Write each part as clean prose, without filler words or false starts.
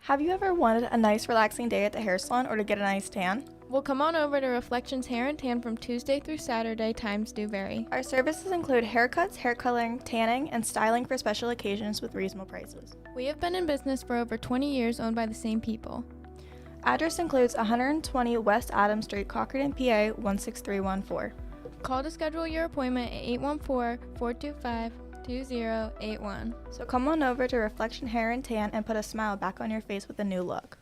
Have you ever wanted a nice relaxing day at the hair salon or to get a nice tan? Well, come on over to Reflections Hair and Tan from Tuesday through Saturday. Times do vary. Our services include haircuts, hair coloring, tanning, and styling for special occasions with reasonable prices. We have been in business for over 20 years, owned by the same people. Address includes 120 West Adams Street, Cochranton, PA 16314. Call to schedule your appointment at 814-425-2081. So come on over to Reflection Hair and Tan and put a smile back on your face with a new look.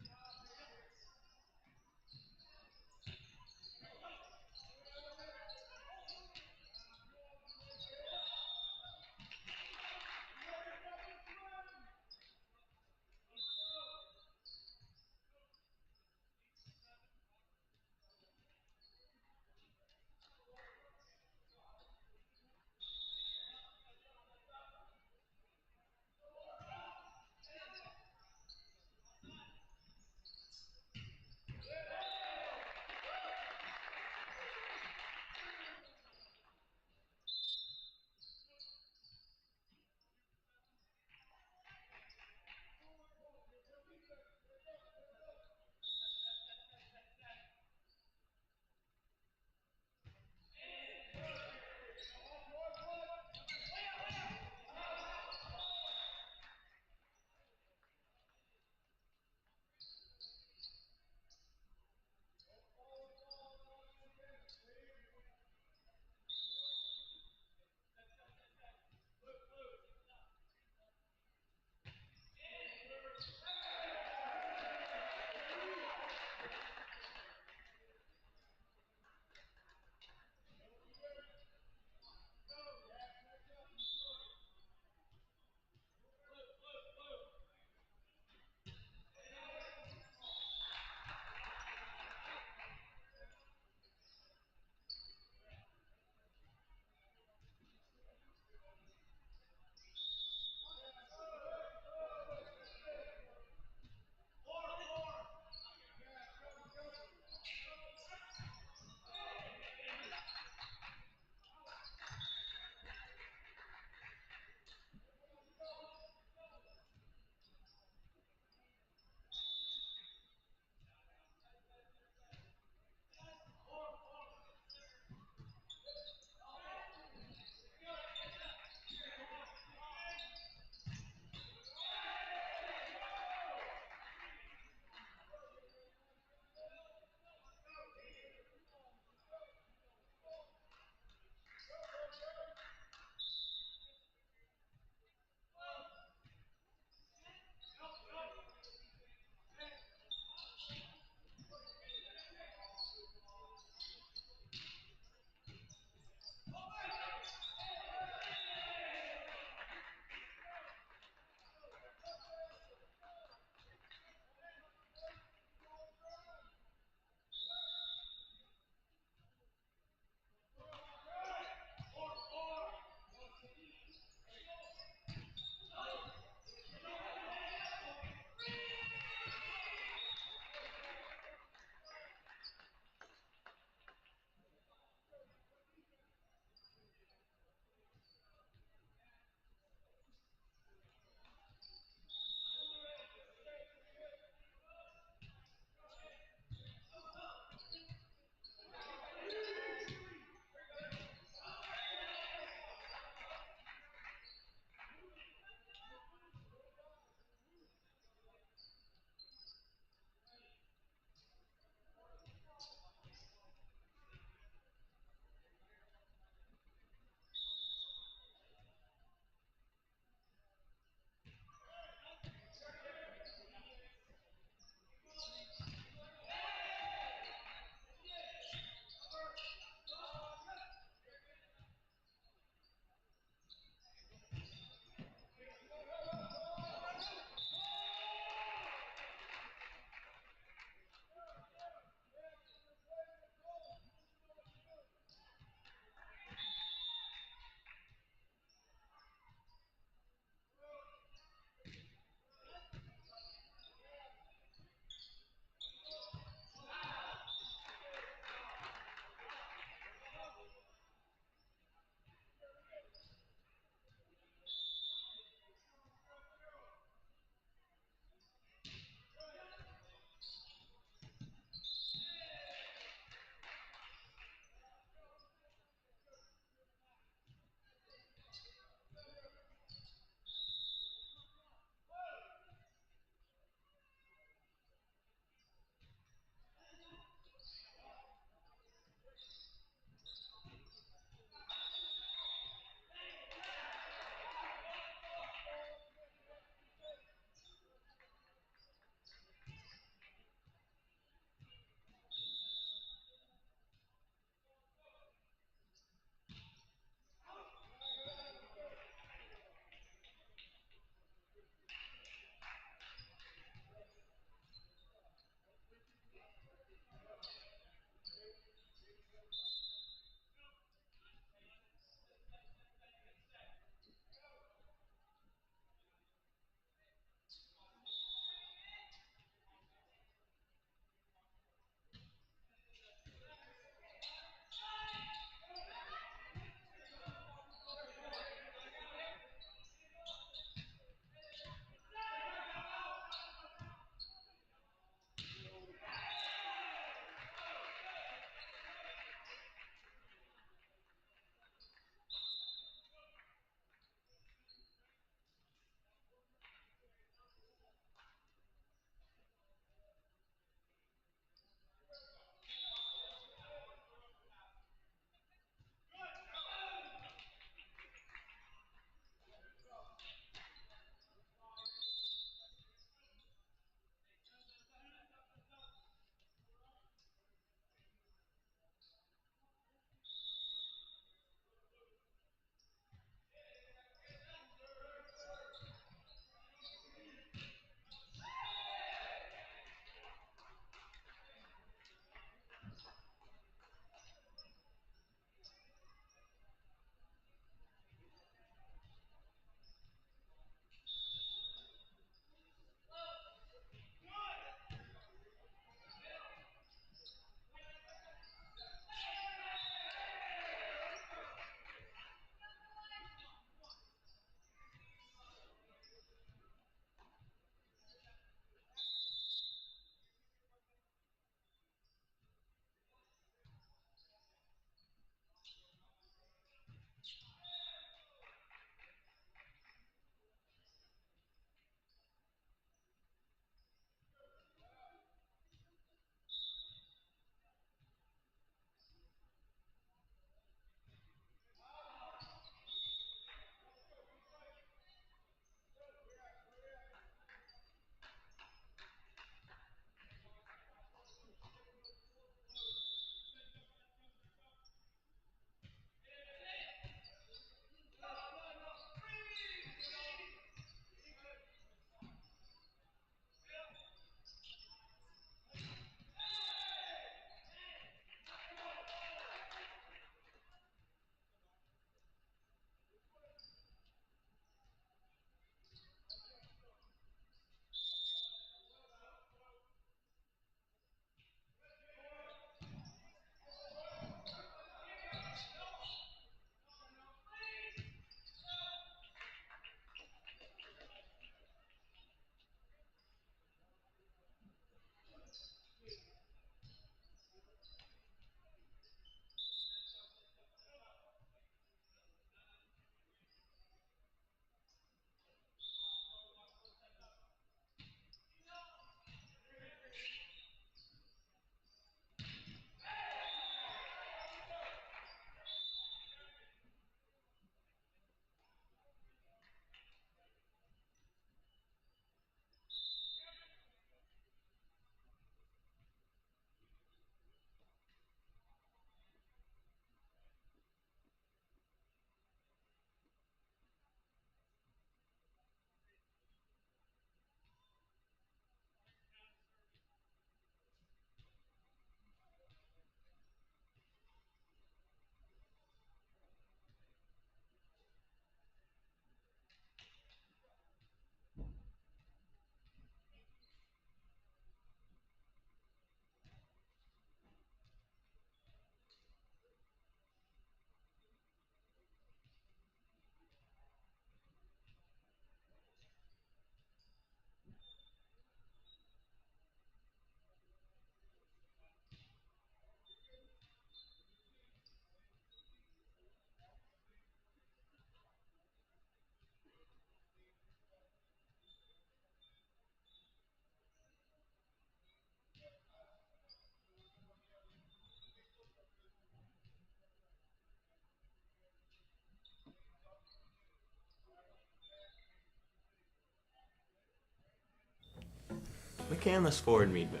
McCandless Ford Meadville.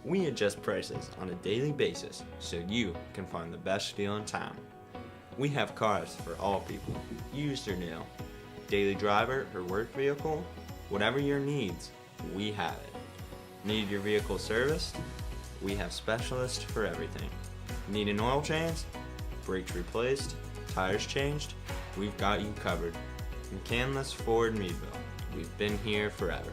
We adjust prices on a daily basis so you can find the best deal in town. We have cars for all people, used or new. Daily driver or work vehicle, whatever your needs, we have it. Need your vehicle serviced? We have specialists for everything. Need an oil change? Brakes replaced? Tires changed? We've got you covered. McCandless Ford Meadville. We've been here forever.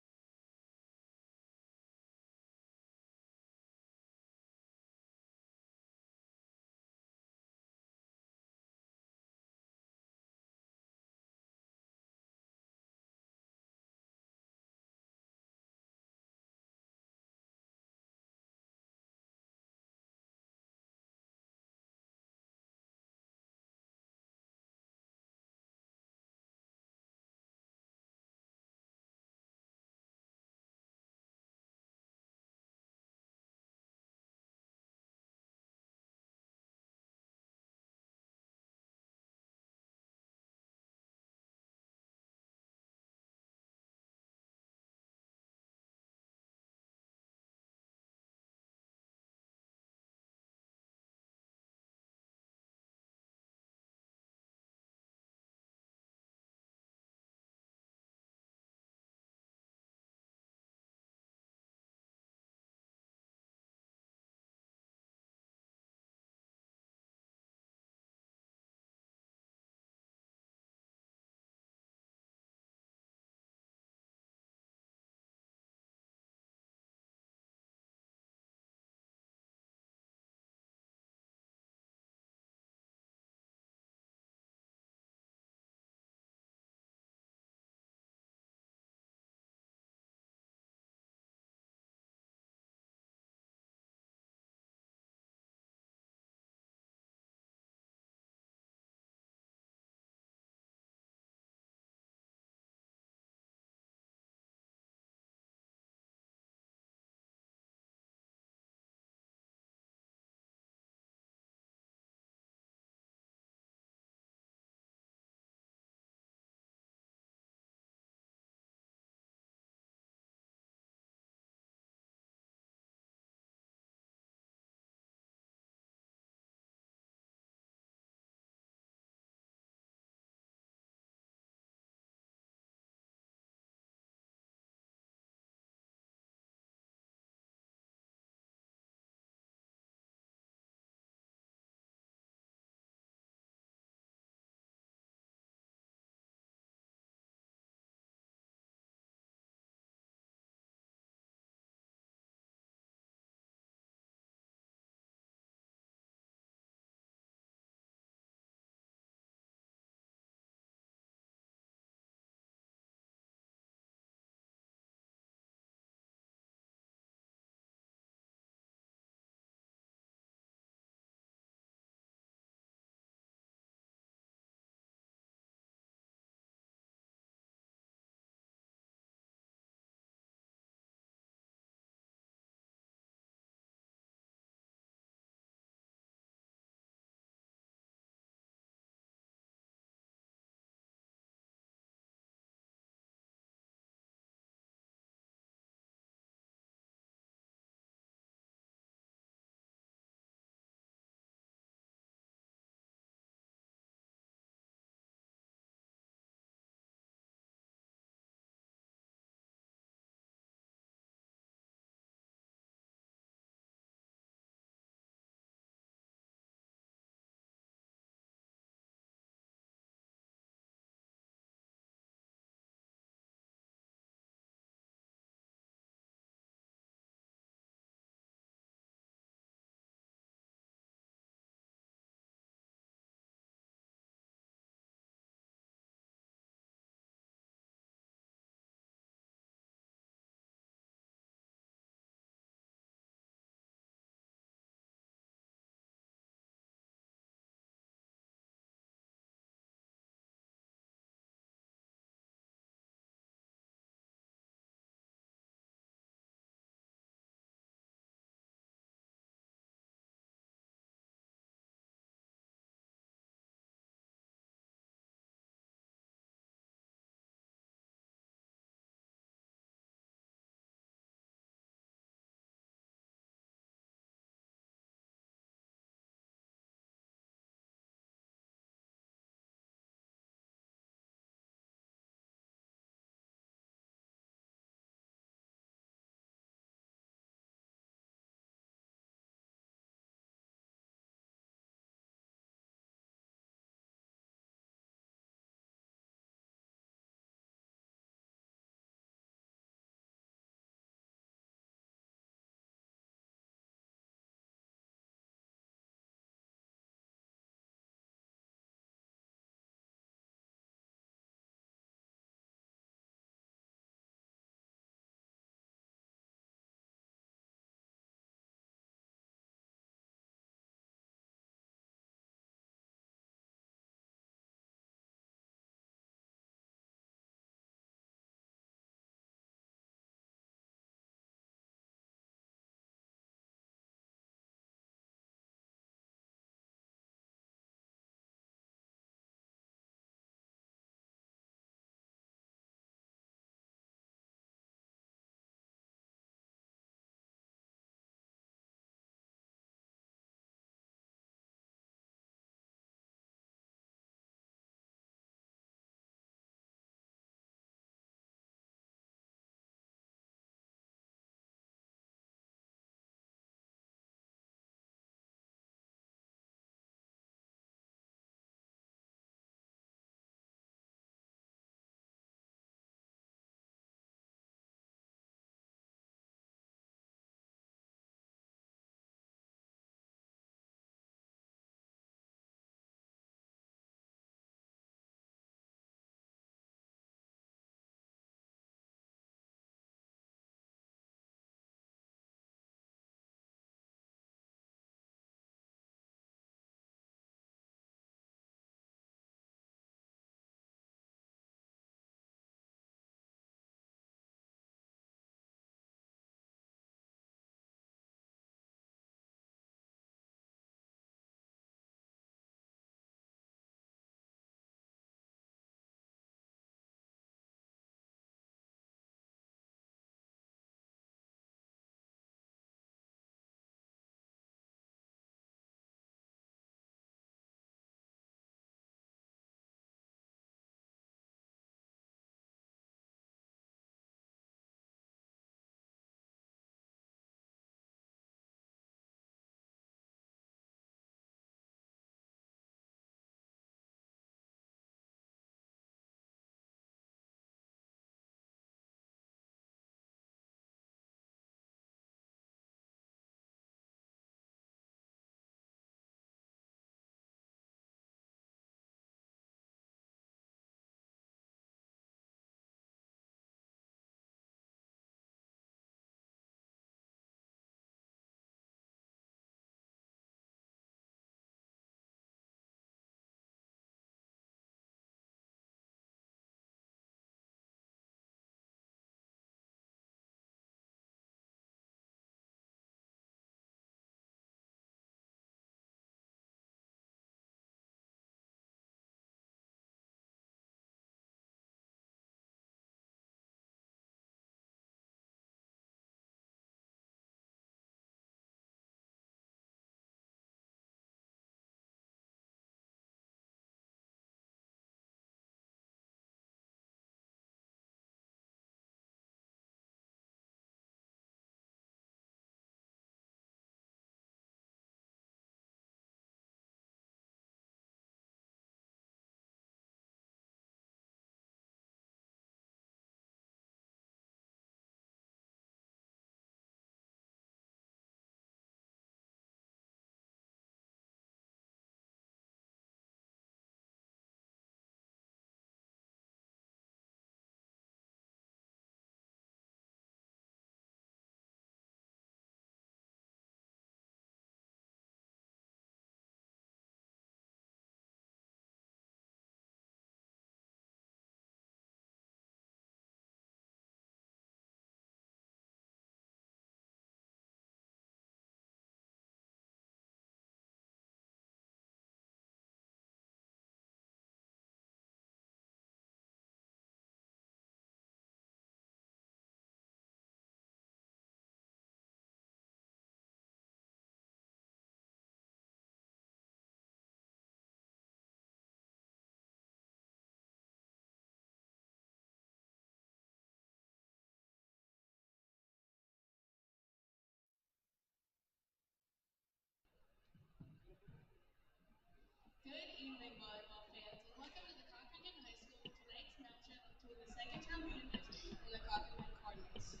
evening, volleyball fans, and welcome to the Cochranton High School with tonight's matchup between the Saegertown Panthers and the Cochranton Cardinals.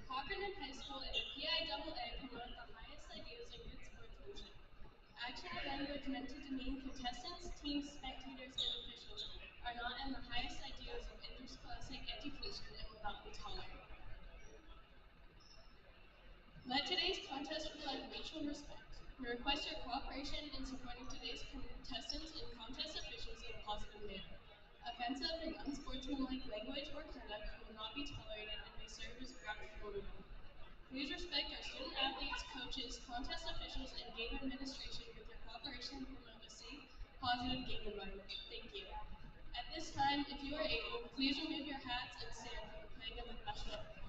Cochranton High School and the PIAA promote the highest ideals of good sportsmanship. Action and language meant to demean contestants, teams, spectators, and officials are not in the highest ideals of interscholastic education and will not be tolerated. Let today's contest reflect mutual respect. We request your cooperation in supporting today's contestants and contest officials in a positive manner. Offensive and unsportsmanlike language or conduct will not be tolerated and may serve as grounds for removal. Please respect our student athletes, coaches, contest officials, and game administration with your cooperation to promote a safe, positive game environment. Thank you. At this time, if you are able, please remove your hats and stand for the playing of the national anthem.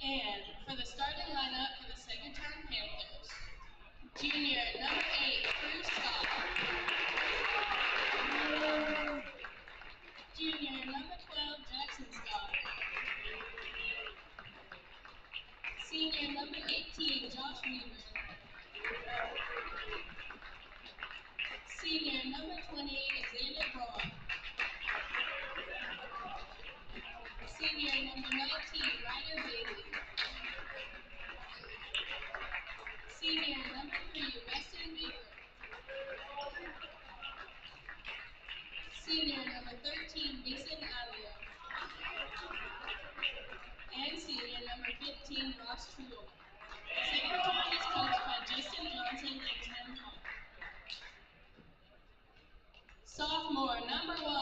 And for the starting lineup for the Saegertown Panthers, junior number 8, Drew Scott. Junior number 12, Jackson Scott. Senior number 18, Josh Weaver. Senior number 20, Xander Braun. Senior number 19, Ryder Bailey. Senior number 3, Weston Baker. Senior number 13, Mason Alio. And senior number 15, Ross Trudel. Saegertown is coached by Justin Johnson and Tim Hall. Sophomore number 1,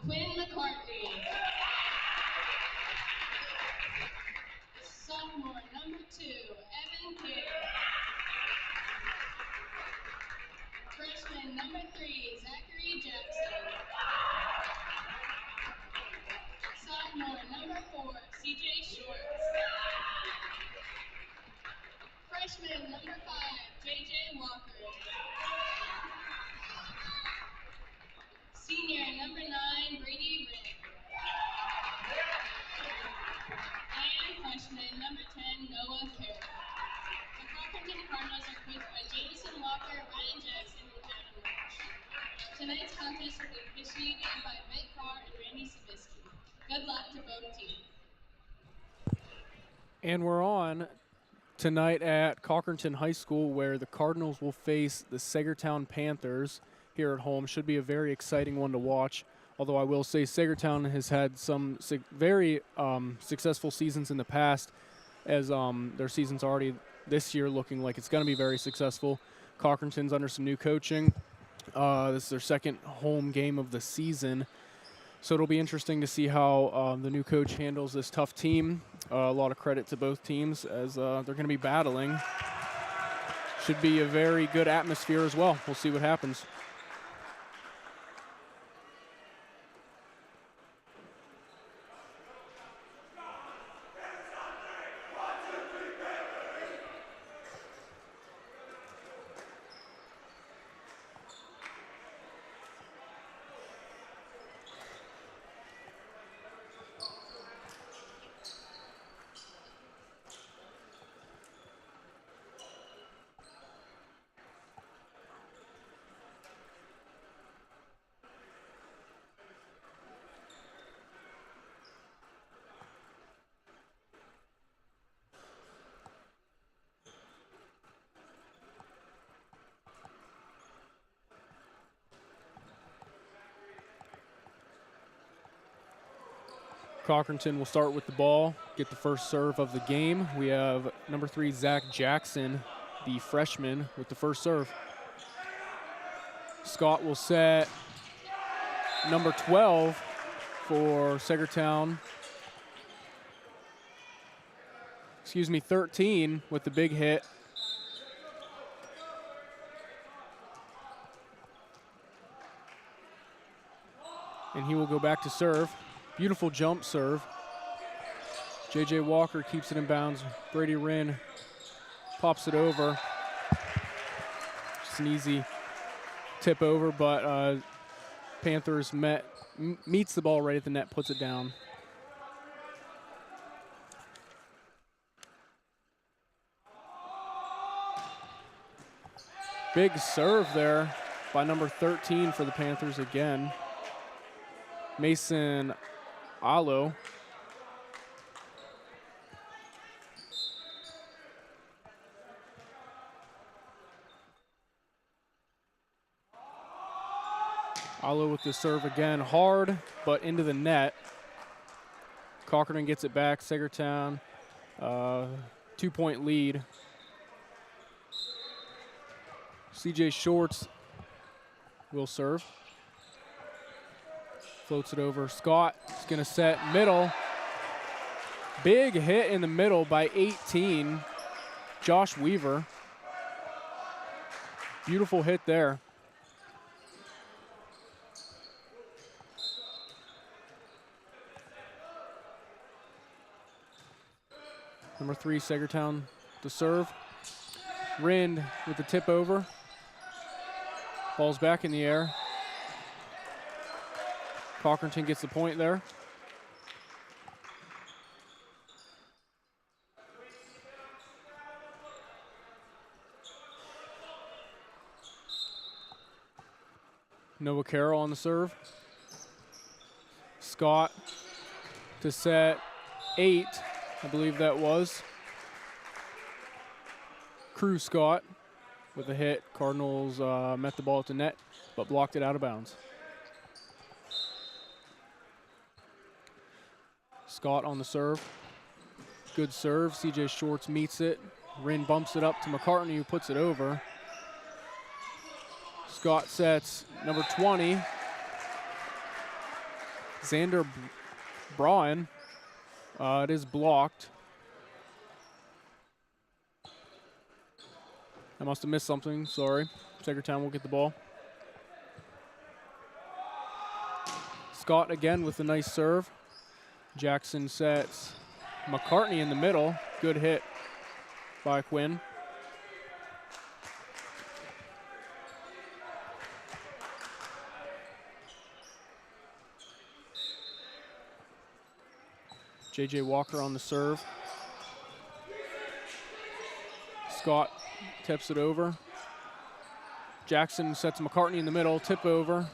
Quinn McCartney. Sophomore number 2, Evan Kerr. Freshman number 3, Zachary Jackson. Sophomore number 4, CJ Shorts. Freshman number 5, JJ Walker. Senior number 9, Brady Rick. And freshman number 10, Noah Carroll. The Cochranton Cardinals are coached by Jameson Walker, Ryan Jackson, and Adam Roach. Tonight's contest will be officiated by Vic Carr and Randy Sabisky. Good luck to both teams. And we're on tonight at Cochranton High School, where the Cardinals will face the Saegertown Panthers here at home. Should be a very exciting one to watch. Although I will say Saegertown has had some very successful seasons in the past, as their season's already this year looking like it's going to be very successful. Cochranton's under some new coaching. This is their second home game of the season. So it'll be interesting to see how the new coach handles this tough team. A lot of credit to both teams as they're going to be battling. Should be a very good atmosphere as well. We'll see what happens. Cochranton will start with the ball, get the first serve of the game. We have number 3, Zach Jackson, the freshman, with the first serve. Scott will set number 12 for Saegertown. 13 with the big hit. And he will go back to serve. Beautiful jump serve. J.J. Walker keeps it in bounds. Brady Wren pops it over. Just an easy tip over, but Panthers meets the ball right at the net, puts it down. Big serve there by number 13 for the Panthers again. Mason Alo. Alo with the serve again, hard, but into the net. Cochranton gets it back. Saegertown, 2-point lead. CJ Shorts will serve. Floats it over. Scott is going to set middle. Big hit in the middle by 18. Josh Weaver. Beautiful hit there. Number 3, Saegertown to serve. Rind with the tip over. Ball's back in the air. Cochranton gets the point there. Noah Carroll on the serve. Scott to set 8, I believe that was. Crew Scott with a hit. Cardinals met the ball at the net, but blocked it out of bounds. Scott on the serve. Good serve. CJ Shorts meets it. Rin bumps it up to McCartney, who puts it over. Scott sets number 20. Xander Braun. It is blocked. I must have missed something, sorry. Saegertown will get the ball. Scott again with a nice serve. Jackson sets McCartney in the middle. Good hit by Quinn. J.J. Walker on the serve. Scott tips it over. Jackson sets McCartney in the middle, tip over.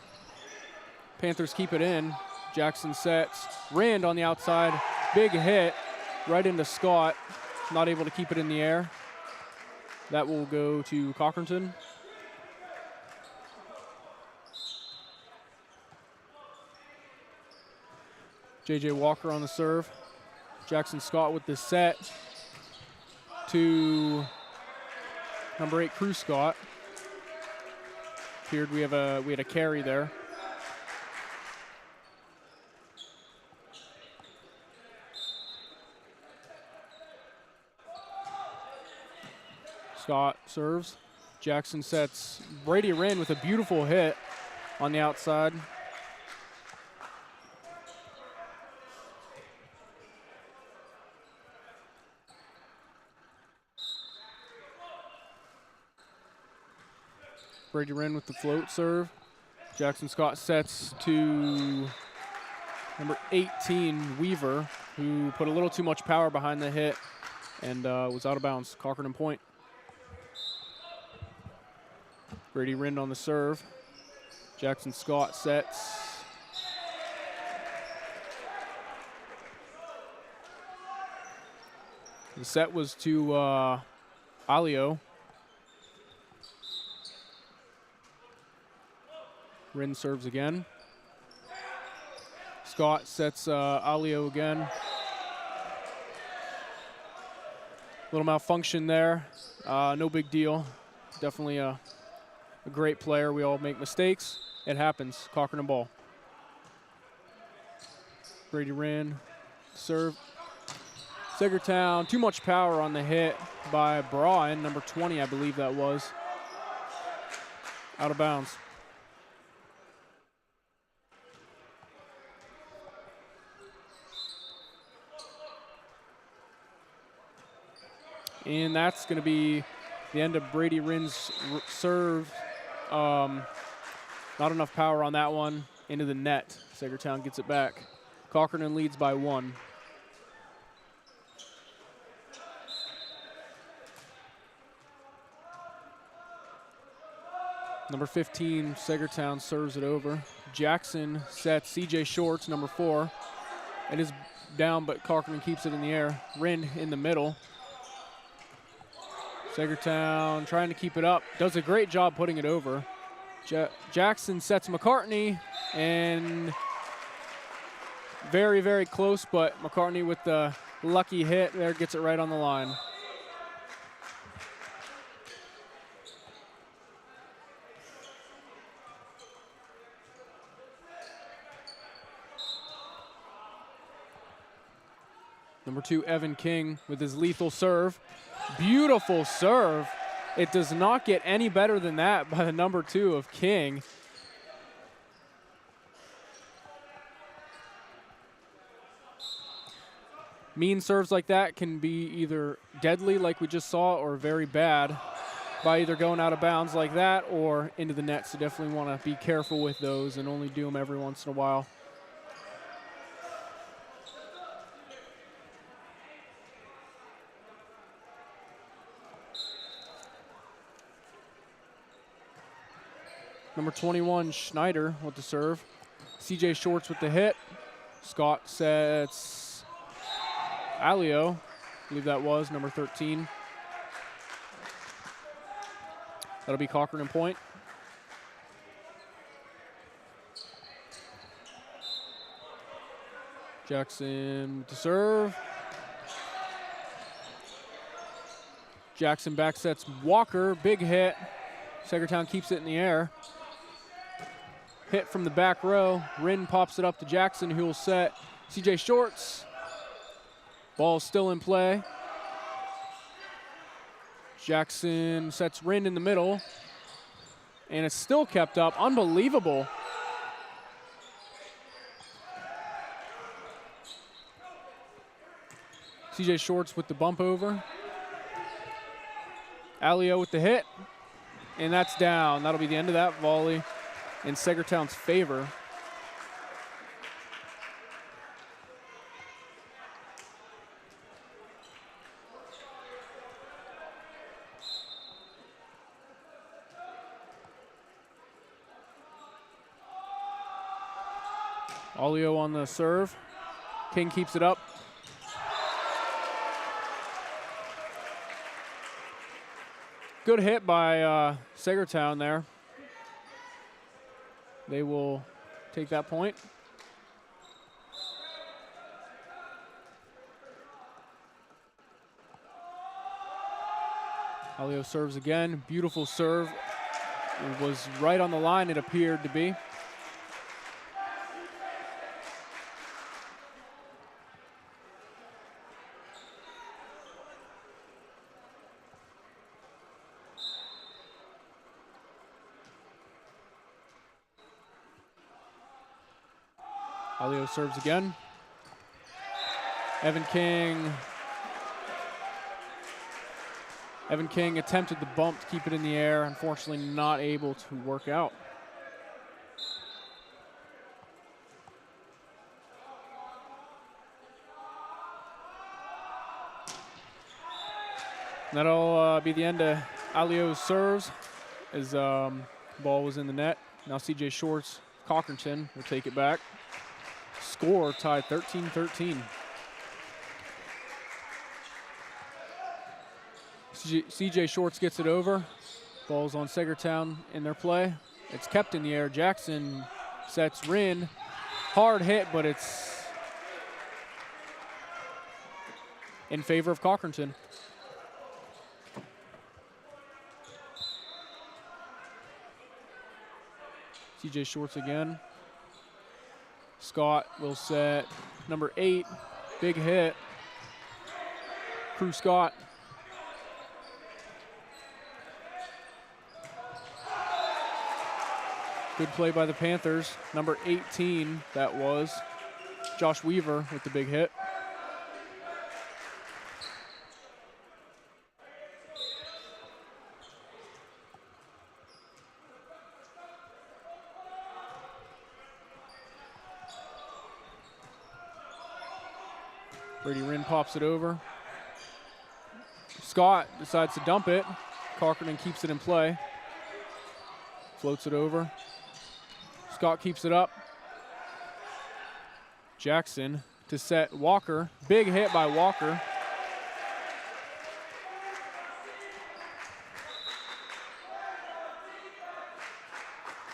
Panthers keep it in. Jackson sets Rand on the outside. Big hit right into Scott. Not able to keep it in the air. That will go to Cochranton. J.J. Walker on the serve. Jackson Scott with the set to number 8, Crew Scott. Appeared we had a carry there. Scott serves. Jackson sets Brady Wren with a beautiful hit on the outside. Brady Wren with the float serve. Jackson Scott sets to number 18, Weaver, who put a little too much power behind the hit and was out of bounds. Cochranton point. Brady Wren on the serve. Jackson Scott sets. The set was to Alio. Wren serves again. Scott sets Alio again. Little malfunction there. No big deal. Definitely a great player. We all make mistakes. It happens. Cochranton ball. Brady Wren serve. Saegertown, too much power on the hit by Braun, number 20, I believe that was. Out of bounds. And that's going to be the end of Brady Wren's serve. Not enough power on that one. Into the net. Saegertown gets it back. Cochranton leads by 1. Number 15, Saegertown serves it over. Jackson sets CJ Shorts, number 4. It is down, but Cochranton keeps it in the air. Wren in the middle. Saegertown trying to keep it up. Does a great job putting it over. Jackson sets McCartney, and very, very close, but McCartney with the lucky hit there gets it right on the line. Number 2, Evan King with his lethal serve. Beautiful serve. It does not get any better than that by the number 2 of King. Mean serves like that can be either deadly like we just saw or very bad by either going out of bounds like that or into the net. So definitely want to be careful with those and only do them every once in a while. Number 21, Schneider with the serve. CJ Shorts with the hit. Scott sets Alio, I believe that was, number 13. That'll be Cochranton point. Jackson with the serve. Jackson back sets Walker, big hit. Saegertown keeps it in the air. Hit from the back row. Wren pops it up to Jackson, who will set CJ Shorts. Ball still in play. Jackson sets Wren in the middle. And it's still kept up. Unbelievable. CJ Shorts with the bump over. Alio with the hit. And that's down. That'll be the end of that volley in Saegertown's favor. Alio on the serve. King keeps it up. Good hit by Saegertown there. They will take that point. Alio serves again. Beautiful serve. It was right on the line, it appeared to be. Alio serves again. Evan King attempted the bump to keep it in the air. Unfortunately, not able to work out. That'll be the end of Alio's serves as ball was in the net. Now CJ Shorts, Cochranton will take it back. Score tied 13-13. CJ Shorts gets it over. Ball's on Saegertown in their play. It's kept in the air. Jackson sets Rin. Hard hit, but it's in favor of Cochranton. CJ Shorts again. Scott will set number 8. Big hit. Crew Scott. Good play by the Panthers. Number 18, that was. Josh Weaver with the big hit. Brady Wren pops it over. Scott decides to dump it. Cochranton keeps it in play. Floats it over. Scott keeps it up. Jackson to set Walker. Big hit by Walker.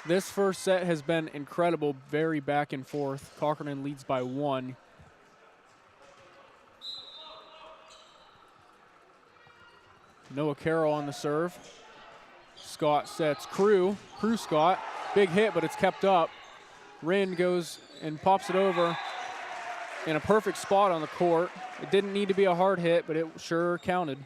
This first set has been incredible, very back and forth. Cochranton leads by 1. Noah Carroll on the serve. Scott sets Crew Scott. Big hit, but it's kept up. Rin goes and pops it over in a perfect spot on the court. It didn't need to be a hard hit, but it sure counted.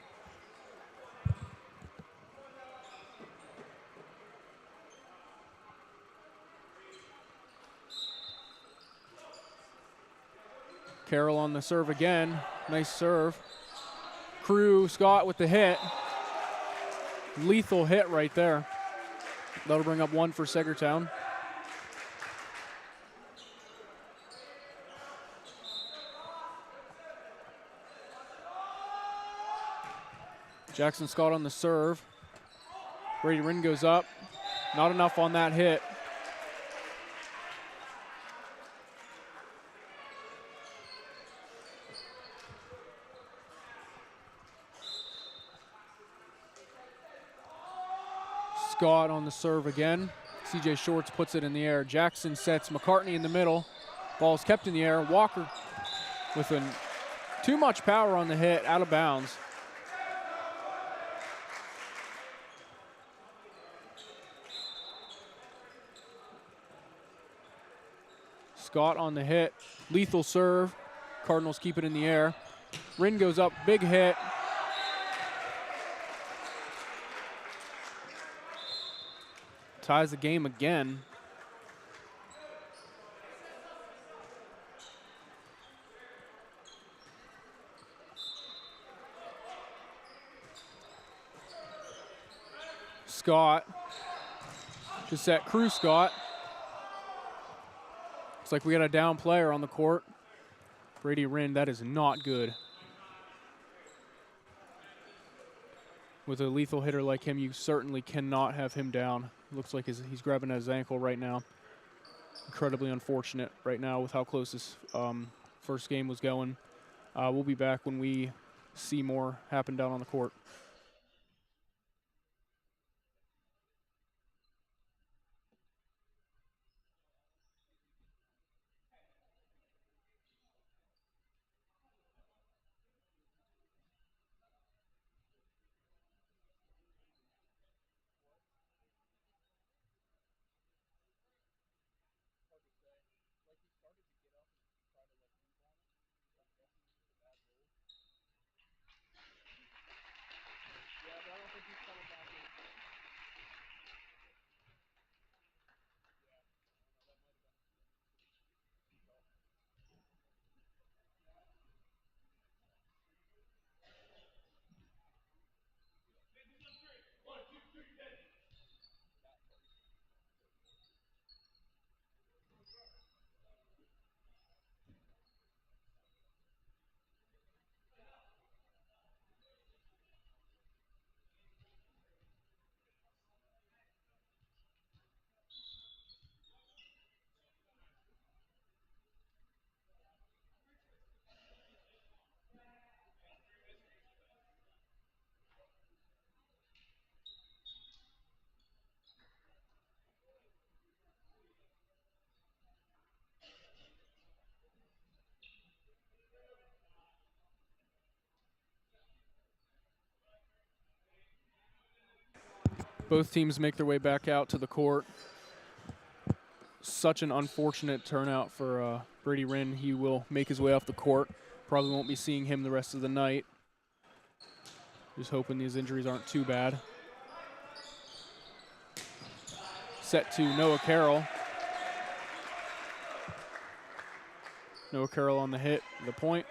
Carroll on the serve again. Nice serve. Crew Scott with the hit. Lethal hit right there. That'll bring up 1 for Saegertown. Jackson Scott on the serve. Brady Wren goes up. Not enough on that hit. Scott on the serve again. CJ Shorts puts it in the air. Jackson sets McCartney in the middle. Ball's kept in the air. Walker with too much power on the hit, out of bounds. Scott on the hit. Lethal serve. Cardinals keep it in the air. Rin goes up, big hit. Ties the game again. Scott to set Crew Scott. Looks like we got a down player on the court. Brady Wren, that is not good. With a lethal hitter like him, you certainly cannot have him down. Looks like he's grabbing at his ankle right now. Incredibly unfortunate right now with how close this first game was going. We'll be back when we see more happen down on the court. Both teams make their way back out to the court. Such an unfortunate turnout for Brady Wren. He will make his way off the court. Probably won't be seeing him the rest of the night. Just hoping these injuries aren't too bad. Set to Noah Carroll. Noah Carroll on the hit, the point.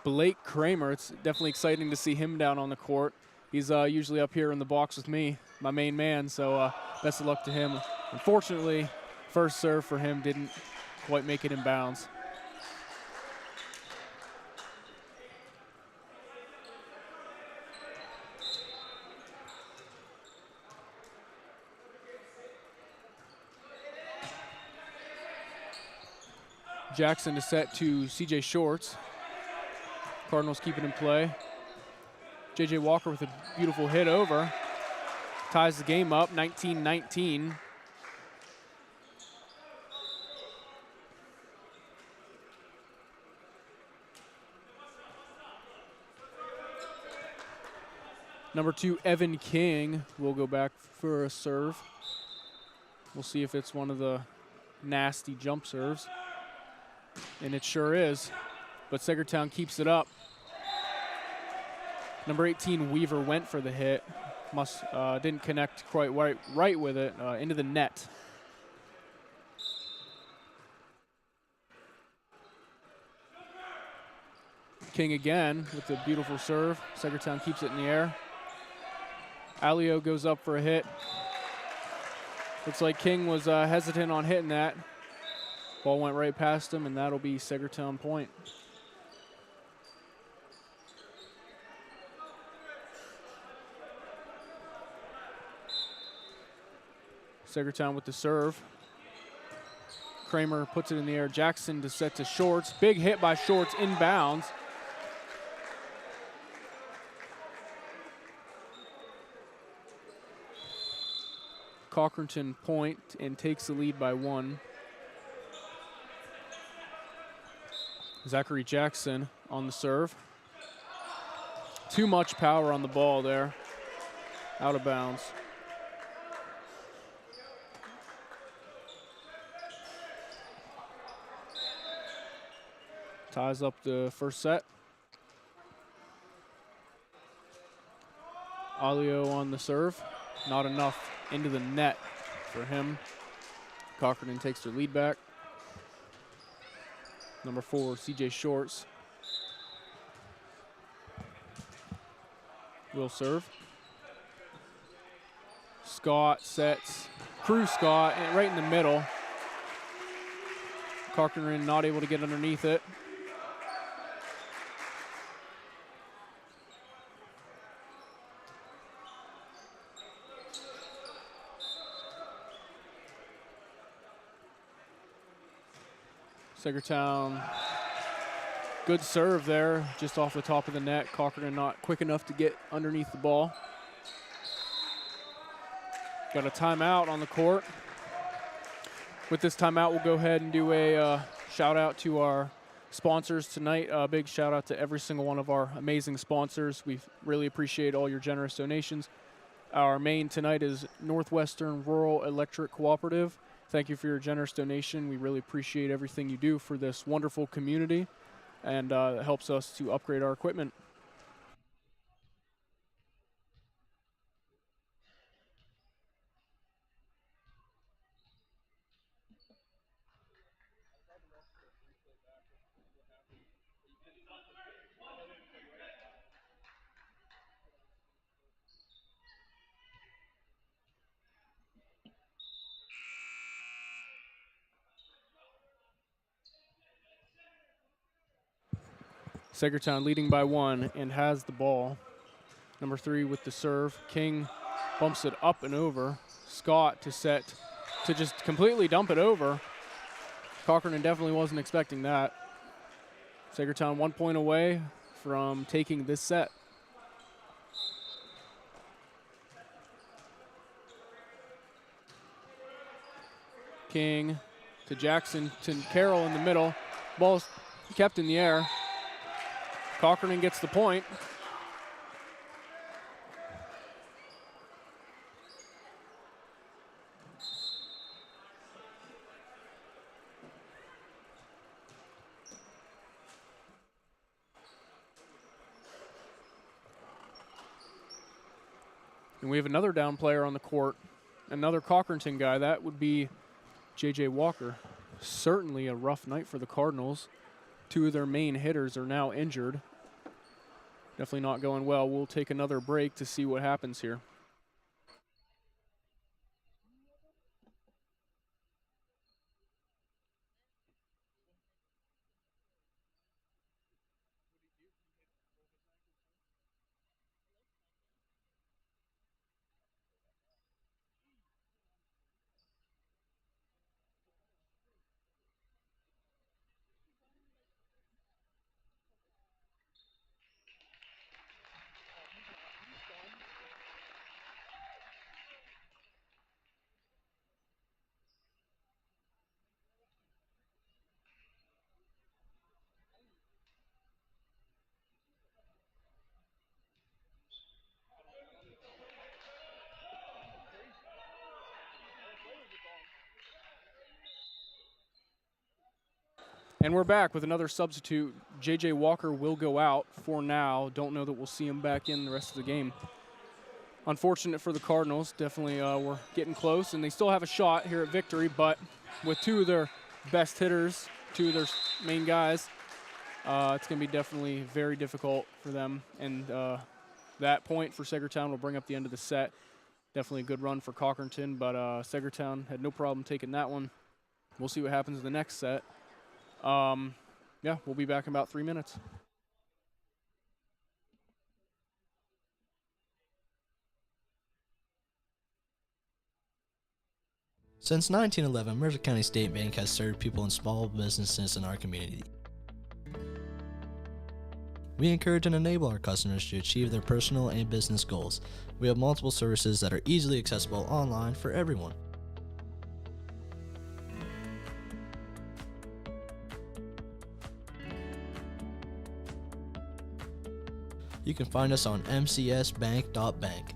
Blake Kramer, it's definitely exciting to see him down on the court. He's usually up here in the box with me, my main man, so best of luck to him. Unfortunately, first serve for him didn't quite make it in bounds. Jackson to set to CJ Shorts. Cardinals keep it in play. JJ Walker with a beautiful hit over. Ties the game up, 19-19. Number 2, Evan King will go back for a serve. We'll see if it's one of the nasty jump serves. And it sure is. But Saegertown keeps it up. Number 18, Weaver went for the hit. Didn't connect quite right with it, into the net. King again with a beautiful serve. Saegertown keeps it in the air. Alio goes up for a hit. Looks like King was hesitant on hitting that. Ball went right past him, and that'll be Saegertown point. Saegertown with the serve. Kramer puts it in the air. Jackson to set to Shorts. Big hit by Shorts inbounds. Cochranton point and takes the lead by 1. Zachary Jackson on the serve. Too much power on the ball there. Out of bounds. Ties up the first set. Alio on the serve. Not enough into the net for him. Cochranton takes their lead back. Number 4, CJ Shorts will serve. Scott sets. Crew Scott right in the middle. Cochranton not able to get underneath it. Saegertown, good serve there, just off the top of the net. Cochranton not quick enough to get underneath the ball. Got a timeout on the court. With this timeout, we'll go ahead and do a shout out to our sponsors tonight. A big shout out to every single one of our amazing sponsors. We really appreciate all your generous donations. Our main tonight is Northwestern Rural Electric Cooperative. Thank you for your generous donation. We really appreciate everything you do for this wonderful community, and it helps us to upgrade our equipment. Saegertown leading by 1 and has the ball. Number 3 with the serve. King bumps it up and over. Scott to set to just completely dump it over. Cochranton definitely wasn't expecting that. Saegertown 1 point away from taking this set. King to Jackson to Carroll in the middle. Ball's kept in the air. Cochranton gets the point. And we have another down player on the court, another Cochranton guy. That would be J.J. Walker. Certainly a rough night for the Cardinals. Two of their main hitters are now injured. Definitely not going well. We'll take another break to see what happens here. And we're back with another substitute. J.J. Walker will go out for now. Don't know that we'll see him back in the rest of the game. Unfortunate for the Cardinals. Definitely we're getting close, and they still have a shot here at victory, but with two of their best hitters, two of their main guys, it's going to be definitely very difficult for them. And that point for Saegertown will bring up the end of the set. Definitely a good run for Cochranton, but Saegertown had no problem taking that one. We'll see what happens in the next set. Yeah, we'll be back in about 3 minutes. Since 1911, Mercer County State Bank has served people and small businesses in our community. We encourage and enable our customers to achieve their personal and business goals. We have multiple services that are easily accessible online for everyone. You can find us on mcsbank.bank.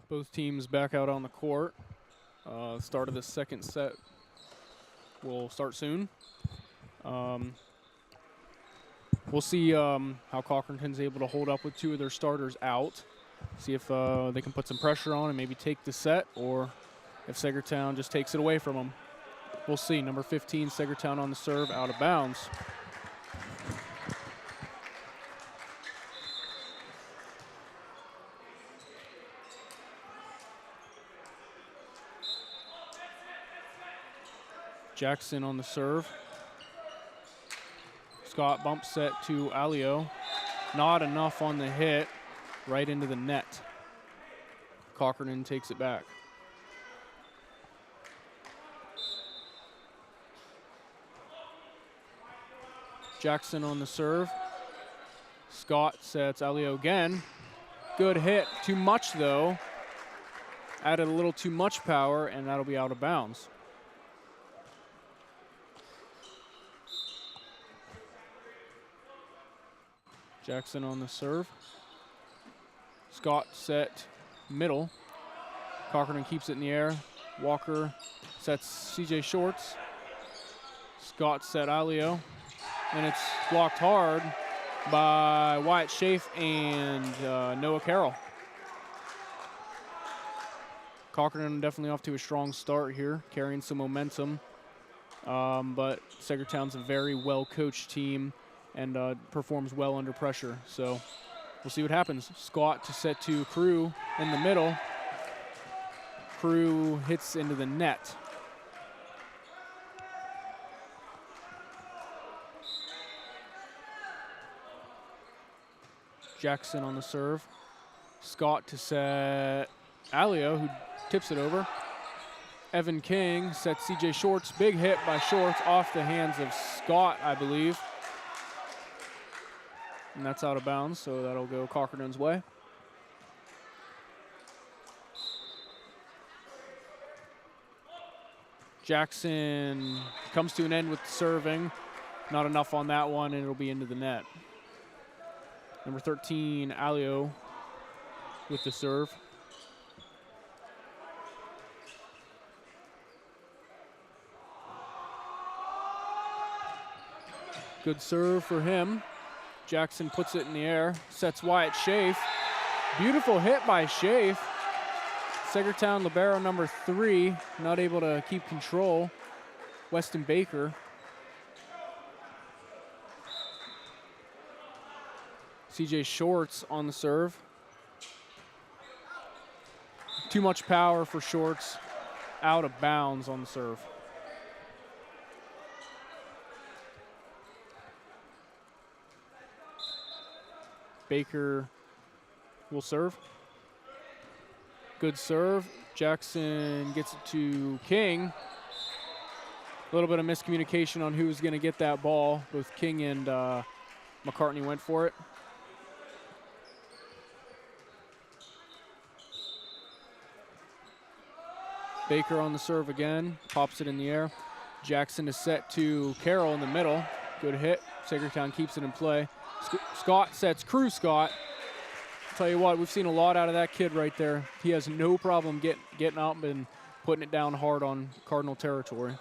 Both teams back out on the court. Start of the second set will start soon. We'll see how Cochranton's able to hold up with two of their starters out. See if they can put some pressure on and maybe take the set, or if Saegertown just takes it away from them. We'll see. Number 15, Saegertown on the serve, out of bounds. Jackson on the serve. Scott bump set to Alio. Not enough on the hit. Right into the net. Cochranton takes it back. Jackson on the serve. Scott sets Alio again. Good hit. Too much, though. Added a little too much power, and that'll be out of bounds. Jackson on the serve. Scott set middle. Cochranton keeps it in the air. Walker sets CJ Shorts. Scott set Alio. And it's blocked hard by Wyatt Schaaf and Noah Carroll. Cochranton definitely off to a strong start here, carrying some momentum. But Saegertown's a very well-coached team and performs well under pressure. So we'll see what happens. Scott to set to Crew in the middle. Crew hits into the net. Jackson on the serve. Scott to set Alio, who tips it over. Evan King sets CJ Shorts. Big hit by Shorts off the hands of Scott, I believe. And that's out of bounds, so that'll go Cochranton's way. Jackson comes to an end with serving. Not enough on that one, and it'll be into the net. Number 13, Alio with the serve. Good serve for him. Jackson puts it in the air, sets Wyatt Schaaf. Beautiful hit by Schaaf. Saegertown libero number 3, not able to keep control. Weston Baker. CJ Shorts on the serve. Too much power for Shorts. Out of bounds on the serve. Baker will serve. Good serve. Jackson gets it to King. A little bit of miscommunication on who's going to get that ball. Both King and McCartney went for it. Baker on the serve again. Pops it in the air. Jackson is set to Carroll in the middle. Good hit. Saegertown keeps it in play. Scott sets Crew Scott. Tell you what, we've seen a lot out of that kid right there. He has no problem getting up and putting it down hard on Cardinal territory.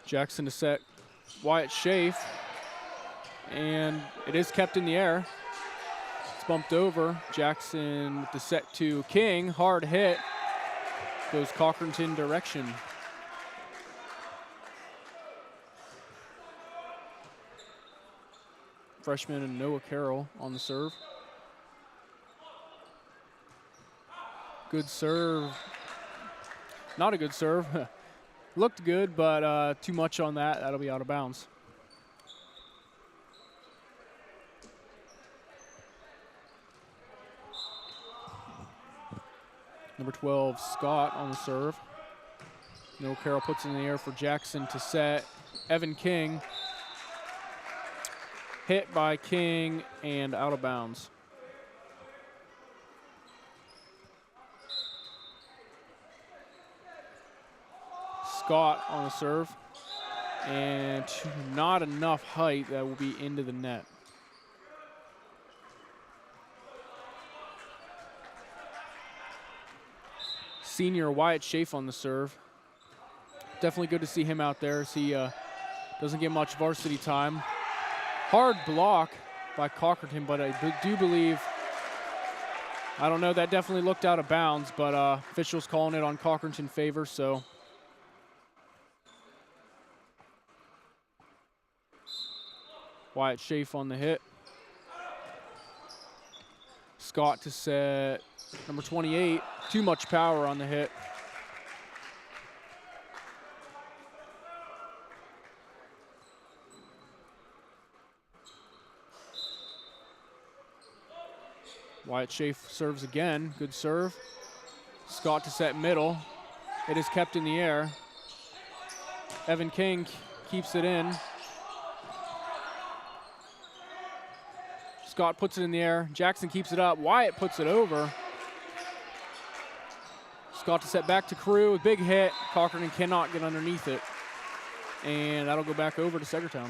Jackson to set Wyatt Schaaf, and it is kept in the air. It's bumped over. Jackson with the set to King, hard hit. Goes Cochranton direction. Freshman and Noah Carroll on the serve. Good serve. Not a good serve. Looked good, but too much on that. That'll be out of bounds. Number 12, Scott on the serve. Noah Carroll puts it in the air for Jackson to set. Evan King. Hit by King and out of bounds. Scott on the serve. And not enough height. That will be into the net. Senior Wyatt Schaaf on the serve. Definitely good to see him out there as he doesn't get much varsity time. Hard block by Cochranton, but I do believe, I don't know, that definitely looked out of bounds, but officials calling it on Cochranton favor, so. Wyatt Schaaf on the hit. Scott to set number 28. Too much power on the hit. Wyatt Schaaf serves again. Good serve. Scott to set middle. It is kept in the air. Evan King keeps it in. Scott puts it in the air. Jackson keeps it up. Wyatt puts it over. Scott to set back to Crew. Big hit. Cochranton cannot get underneath it. And that'll go back over to Saegertown.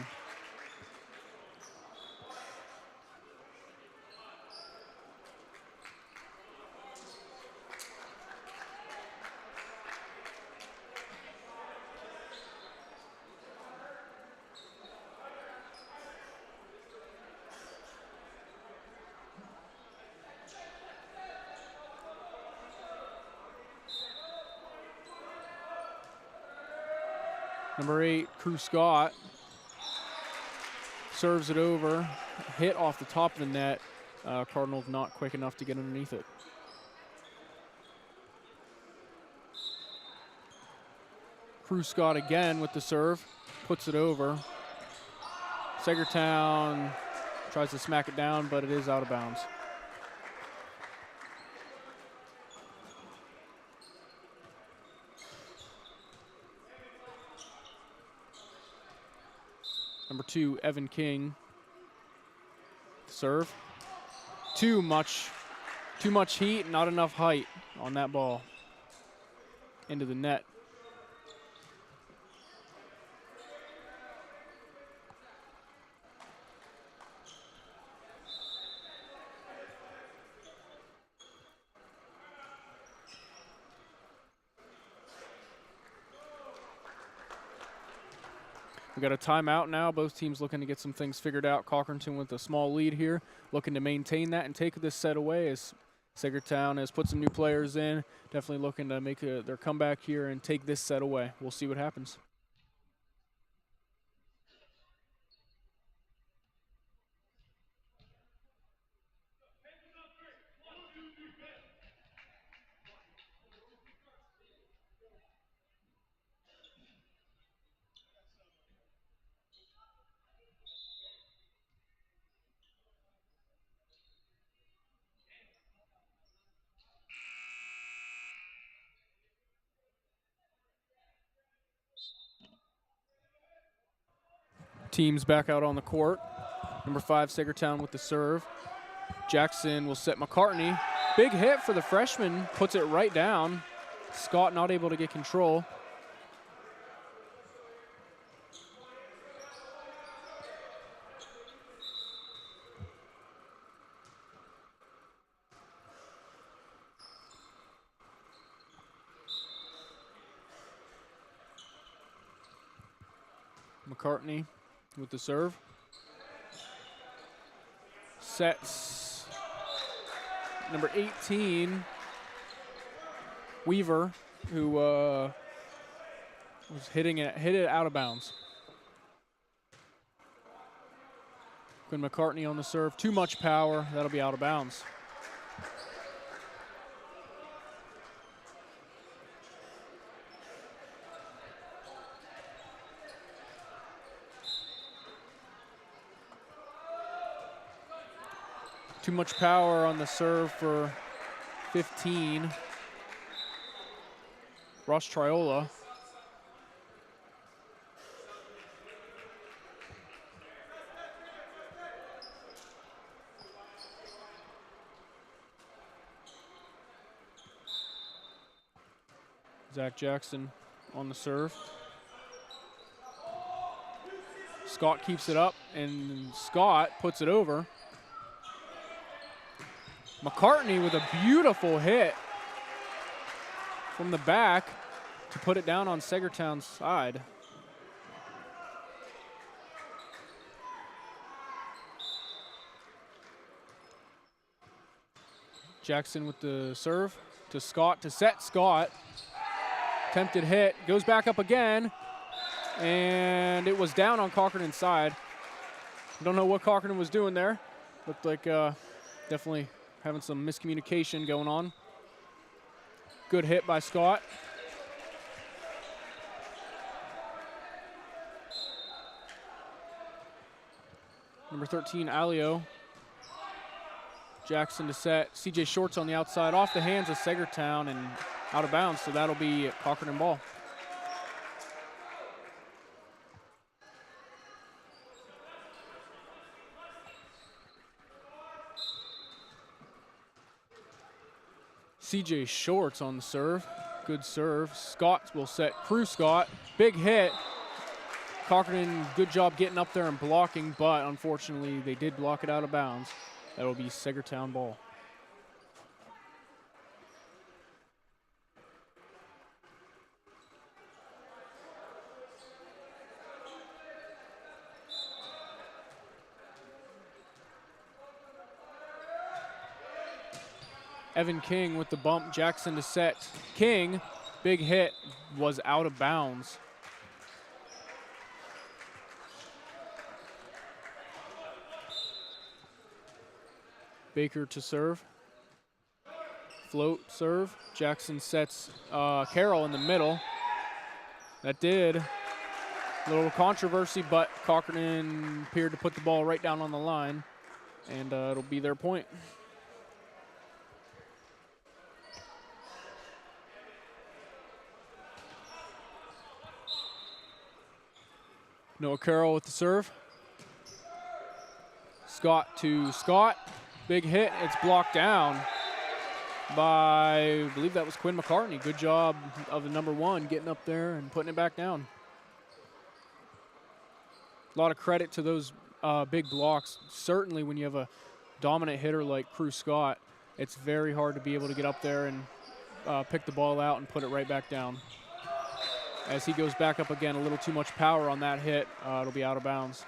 Number 8, Crew Scott, serves it over, hit off the top of the net. Cardinals not quick enough to get underneath it. Crew Scott again with the serve, puts it over. Saegertown tries to smack it down, but it is out of bounds. Number 2, Evan King. Serve. Too much heat, not enough height on that ball. Into the net. We got a timeout now. Both teams looking to get some things figured out. Cochranton with a small lead here, looking to maintain that and take this set away as Saegertown has put some new players in. Definitely looking to make their comeback here and take this set away. We'll see what happens. Teams back out on the court. Number 5, Saegertown with the serve. Jackson will set McCartney. Big hit for the freshman, puts it right down. Scott not able to get control. McCartney with the serve. Sets number 18, Weaver, who was hit it out of bounds. Quinn McCartney on the serve. Too much power. That'll be out of bounds. Too much power on the serve for 15. Ross Triola. Zach Jackson on the serve. Scott keeps it up, and Scott puts it over. McCartney with a beautiful hit from the back to put it down on Saegertown's side. Jackson with the serve to Scott to set Scott. Attempted hit, goes back up again, and it was down on Cochranton's side. Don't know what Cochranton was doing there. Looked like definitely having some miscommunication going on. Good hit by Scott. Number 13, Alio. Jackson to set. CJ Shorts on the outside, off the hands of Saegertown and out of bounds, so that'll be Cochranton ball. CJ Shorts on the serve. Good serve. Scott will set. Crew Scott. Big hit. Cochranton, good job getting up there and blocking, but unfortunately they did block it out of bounds. That'll be Saegertown ball. Evan King with the bump. Jackson to set. King, big hit, was out of bounds. Baker to serve. Float serve. Jackson sets Carroll in the middle. That did a little controversy, but Cochranton appeared to put the ball right down on the line, and it'll be their point. Noah Carroll with the serve. Scott to Scott. Big hit. It's blocked down by, I believe that was Quinn McCartney. Good job of the number 1 getting up there and putting it back down. A lot of credit to those big blocks. Certainly when you have a dominant hitter like Crew Scott, it's very hard to be able to get up there and pick the ball out and put it right back down. As he goes back up again, a little too much power on that hit. It'll be out of bounds.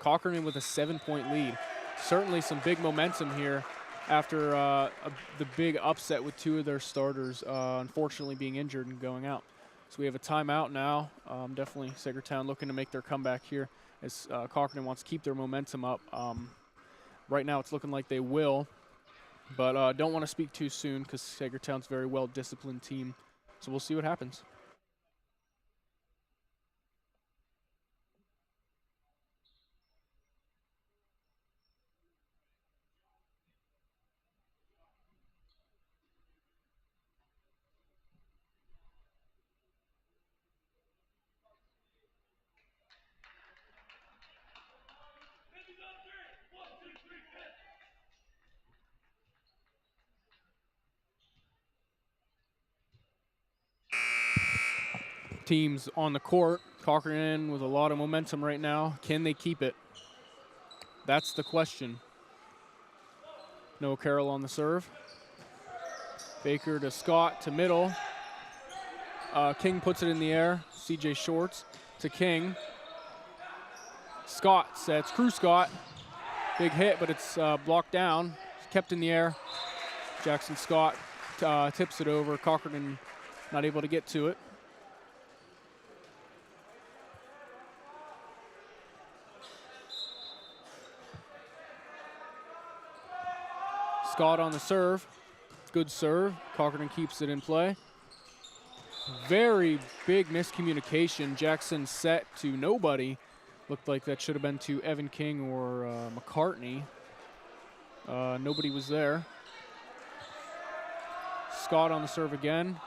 Cochranton with a 7-point lead. Certainly some big momentum here after the big upset with 2 of their starters unfortunately being injured and going out. So we have a timeout now. Definitely Saegertown looking to make their comeback here as Cochranton wants to keep their momentum up. Right now it's looking like they will, but don't want to speak too soon because Saegertown's a very well-disciplined team. So we'll see what happens. Teams on the court. Cochranton with a lot of momentum right now. Can they keep it? That's the question. Noah Carroll on the serve. Baker to Scott to middle. King puts it in the air. CJ Shorts to King. Scott sets. Crew Scott. Big hit, but it's blocked down. It's kept in the air. Jackson Scott tips it over. Cochranton not able to get to it. Scott on the serve. Good serve. Cochranton keeps it in play. Very big miscommunication. Jackson set to nobody. Looked like that should have been to Evan King or McCartney. Nobody was there. Scott on the serve again.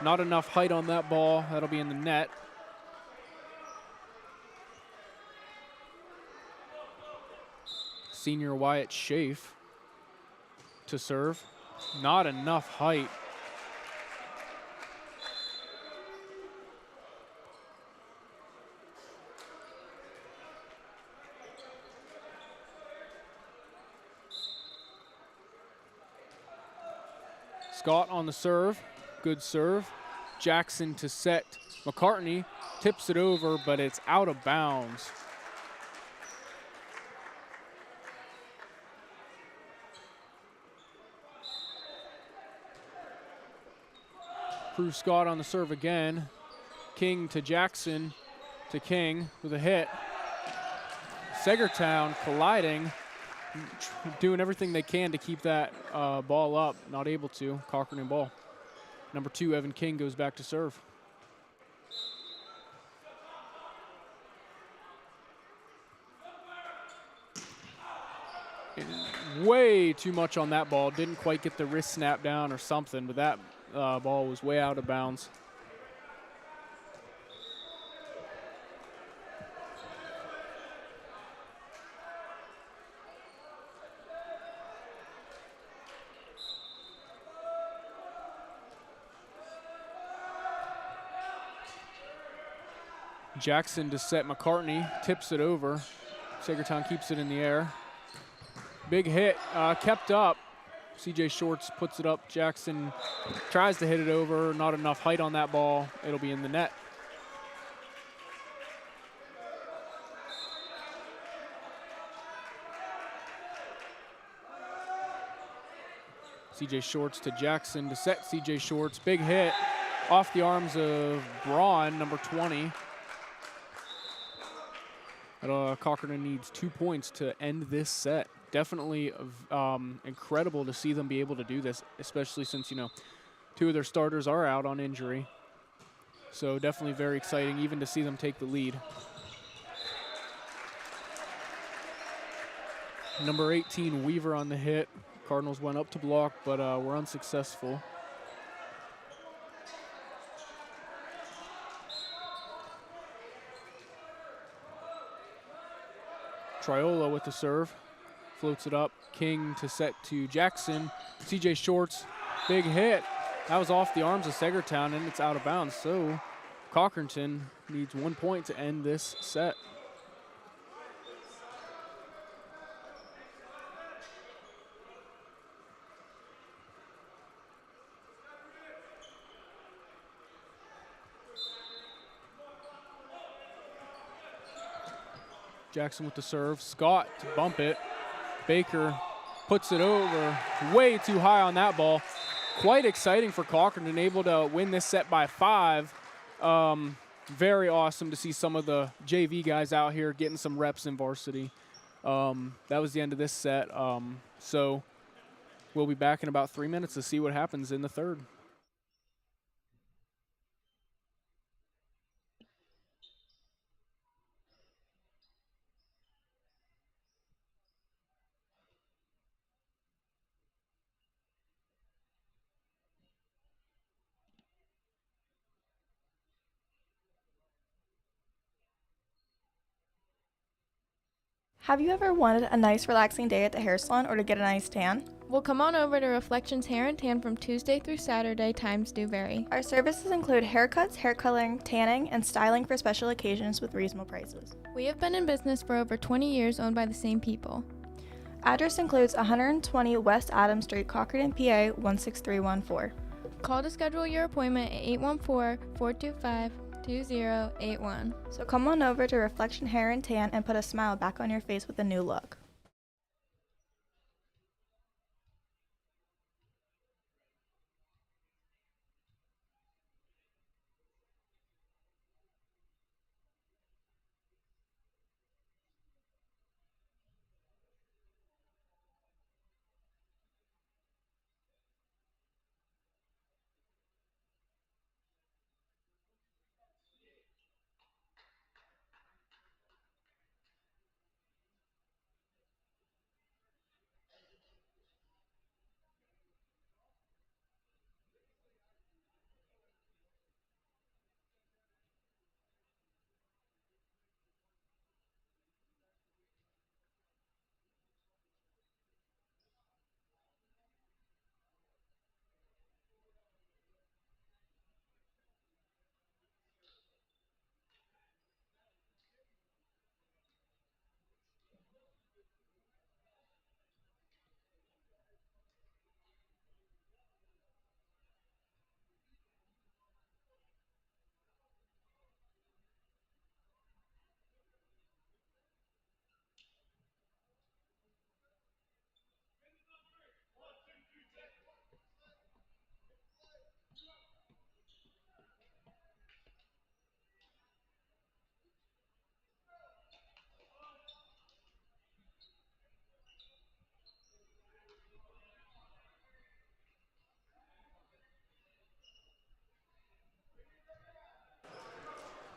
Not enough height on that ball. That'll be in the net. Senior Wyatt Schaaf to serve. Not enough height. Scott on the serve. Good serve. Jackson to set McCartney. Tips it over, but it's out of bounds. Prue Scott on the serve again. King to Jackson to King with a hit. Saegertown colliding, doing everything they can to keep that ball up. Not able to. Cochranton ball. Number 2, Evan King, goes back to serve. Way too much on that ball. Didn't quite get the wrist snap down or something, but that ball was way out of bounds. Jackson to set McCartney, tips it over. Saegertown keeps it in the air. Big hit, kept up. CJ Shorts puts it up. Jackson tries to hit it over. Not enough height on that ball. It'll be in the net. CJ Shorts to Jackson to set CJ Shorts. Big hit off the arms of Braun, number 20. Cochranton needs 2 points to end this set. Definitely incredible to see them be able to do this, especially since, 2 of their starters are out on injury. So definitely very exciting even to see them take the lead. Number 18, Weaver on the hit. Cardinals went up to block, but were unsuccessful. Triola with the serve. Floats it up. King to set to Jackson. CJ Shorts, big hit. That was off the arms of Saegertown, and it's out of bounds. So Cochranton needs 1 point to end this set. Jackson with the serve. Scott to bump it. Baker puts it over. Way too high on that ball. Quite exciting for Cochranton, able to win this set by 5. Very awesome to see some of the JV guys out here getting some reps in varsity. That was the end of this set. So we'll be back in about 3 minutes to see what happens in the third. Have you ever wanted a nice relaxing day at the hair salon or to get a nice tan? Well, come on over to Reflections Hair and Tan from Tuesday through Saturday. Times do vary. Our services include haircuts, hair coloring, tanning, and styling for special occasions with reasonable prices. We have been in business for over 20 years, owned by the same people. Address includes 120 West Adams Street, Cochranton, PA 16314. Call to schedule your appointment at 814-425-2081. So come on over to Reflection Hair and Tan and put a smile back on your face with a new look.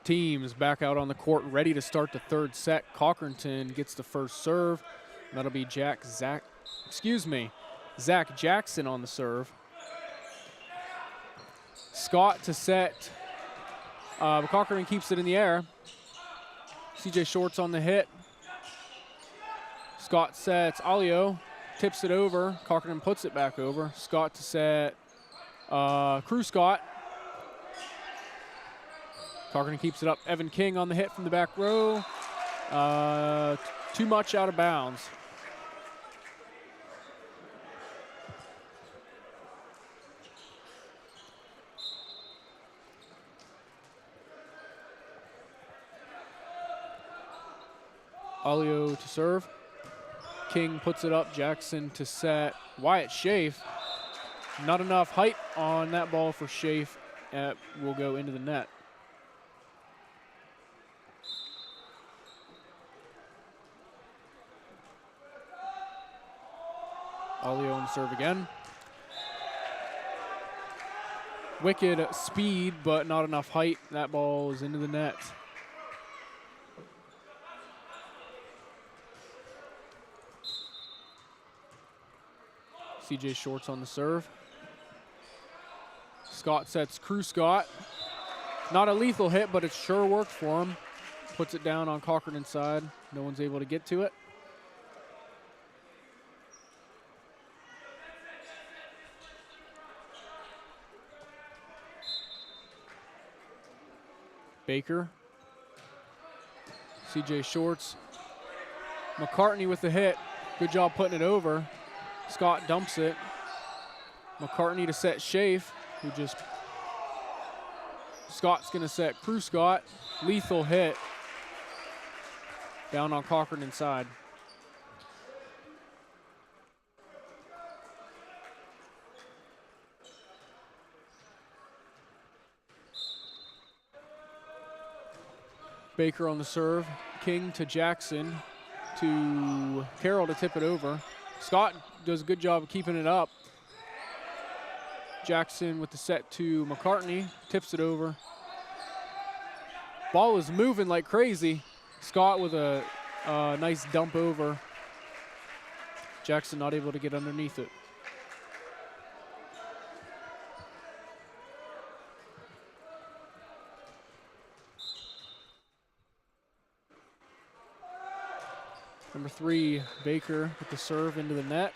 teams back out on the court, ready to start the third set. Cochranton gets the first serve. That'll be Zach Jackson on the serve. Scott to set. Cochranton keeps it in the air. CJ Shorts on the hit. Scott sets. Alio tips it over. Cochranton puts it back over. Scott to set. Crew Scott. Cochranton keeps it up. Evan King on the hit from the back row. Too much out of bounds. Alio to serve. King puts it up. Jackson to set. Wyatt Schaaf. Not enough height on that ball for Schaaf. Will go into the net. Alio on the serve again. Wicked speed, but not enough height. That ball is into the net. CJ Shorts on the serve. Scott sets Crew Scott. Not a lethal hit, but it sure worked for him. Puts it down on Cochranton's side. No one's able to get to it. Baker. CJ Shorts. McCartney with the hit. Good job putting it over. Scott dumps it. McCartney to set Schaaf, who just... Scott's going to set Crew Scott. Lethal hit. Down on Cochranton's side. Baker on the serve. King to Jackson. To Carroll to tip it over. Scott does a good job of keeping it up. Jackson with the set to McCartney. Tips it over. Ball is moving like crazy. Scott with a nice dump over. Jackson not able to get underneath it. Number 3, Baker with the serve into the net.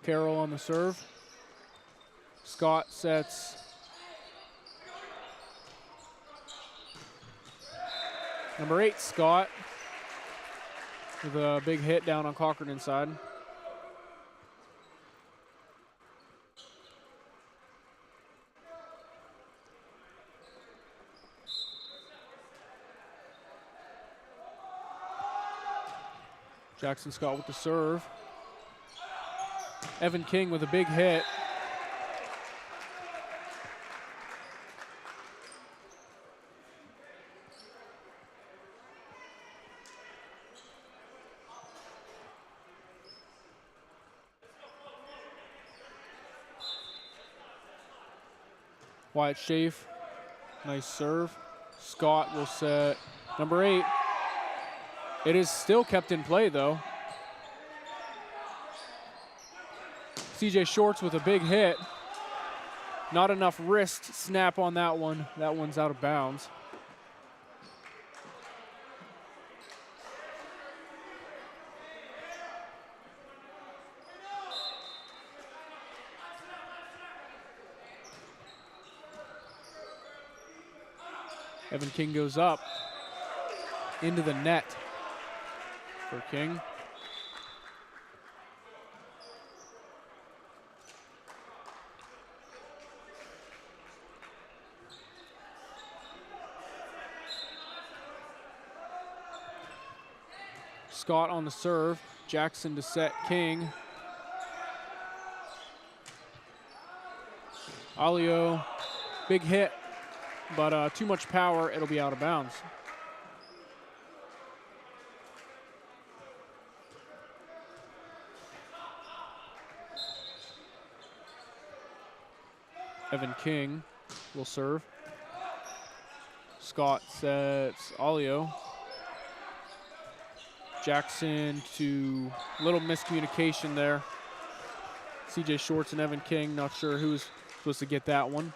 Carroll on the serve. Scott sets. Number 8, Scott, with a big hit down on Cochranton's side. Jackson Scott with the serve. Evan King with a big hit. Wyatt Schaaf, nice serve. Scott will set number 8. It is still kept in play, though. CJ Shorts with a big hit. Not enough wrist snap on that one. That one's out of bounds. Evan King goes up into the net for King. Scott on the serve. Jackson to set King. Alio, big hit, but too much power. It'll be out of bounds. Evan King will serve. Scott sets Alio. Jackson to little miscommunication there. CJ Shorts and Evan King, not sure who's supposed to get that one.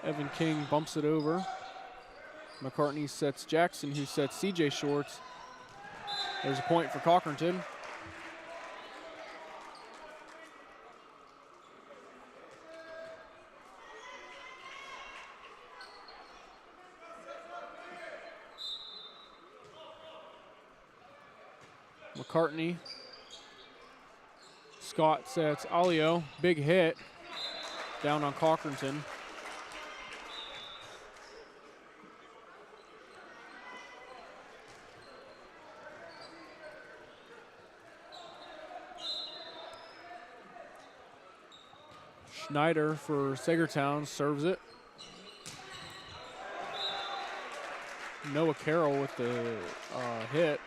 Evan King bumps it over. McCartney sets Jackson, who sets CJ Shorts. There's a point for Cochranton. McCartney. Scott sets Alio. Big hit down on Cochranton. Schneider for Saegertown serves it. Noah Carroll with the hit.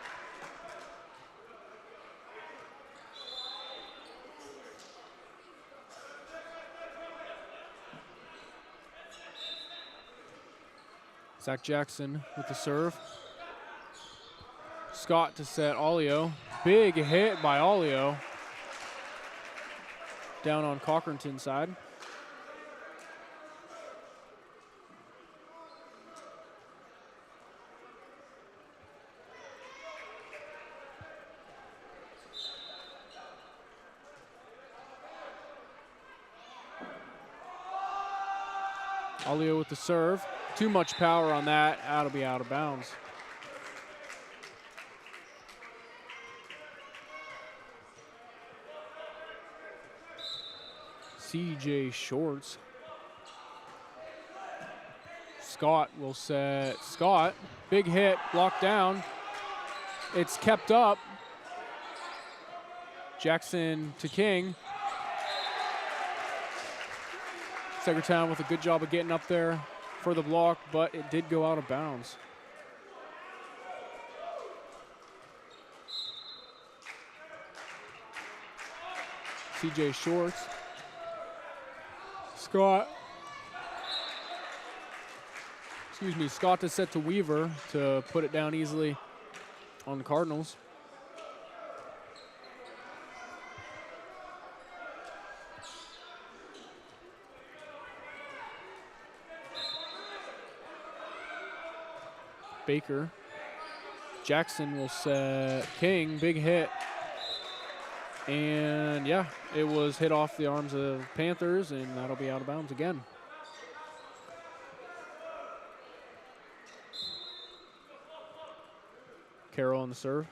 Zach Jackson with the serve. Scott to set Alio. Big hit by Alio. Down on Cochranton's side. Alio with the serve. Too much power on that. That'll be out of bounds. CJ Shorts. Scott will set Scott. Big hit, blocked down. It's kept up. Jackson to King. Saegertown with a good job of getting up there for the block, but it did go out of bounds. CJ Shorts. Scott is set to Weaver to put it down easily on the Cardinals. Baker. Jackson will set King, big hit. And yeah, it was hit off the arms of Panthers, and that'll be out of bounds again. Carroll on the serve.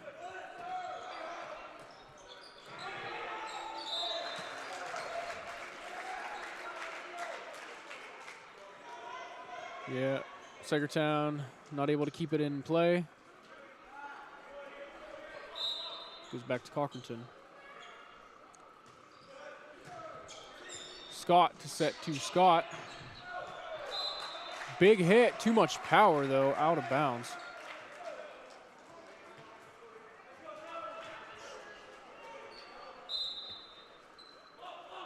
Yeah, Saegertown not able to keep it in play. Goes back to Cochranton. Scott to set to Scott. Big hit, too much power though, out of bounds.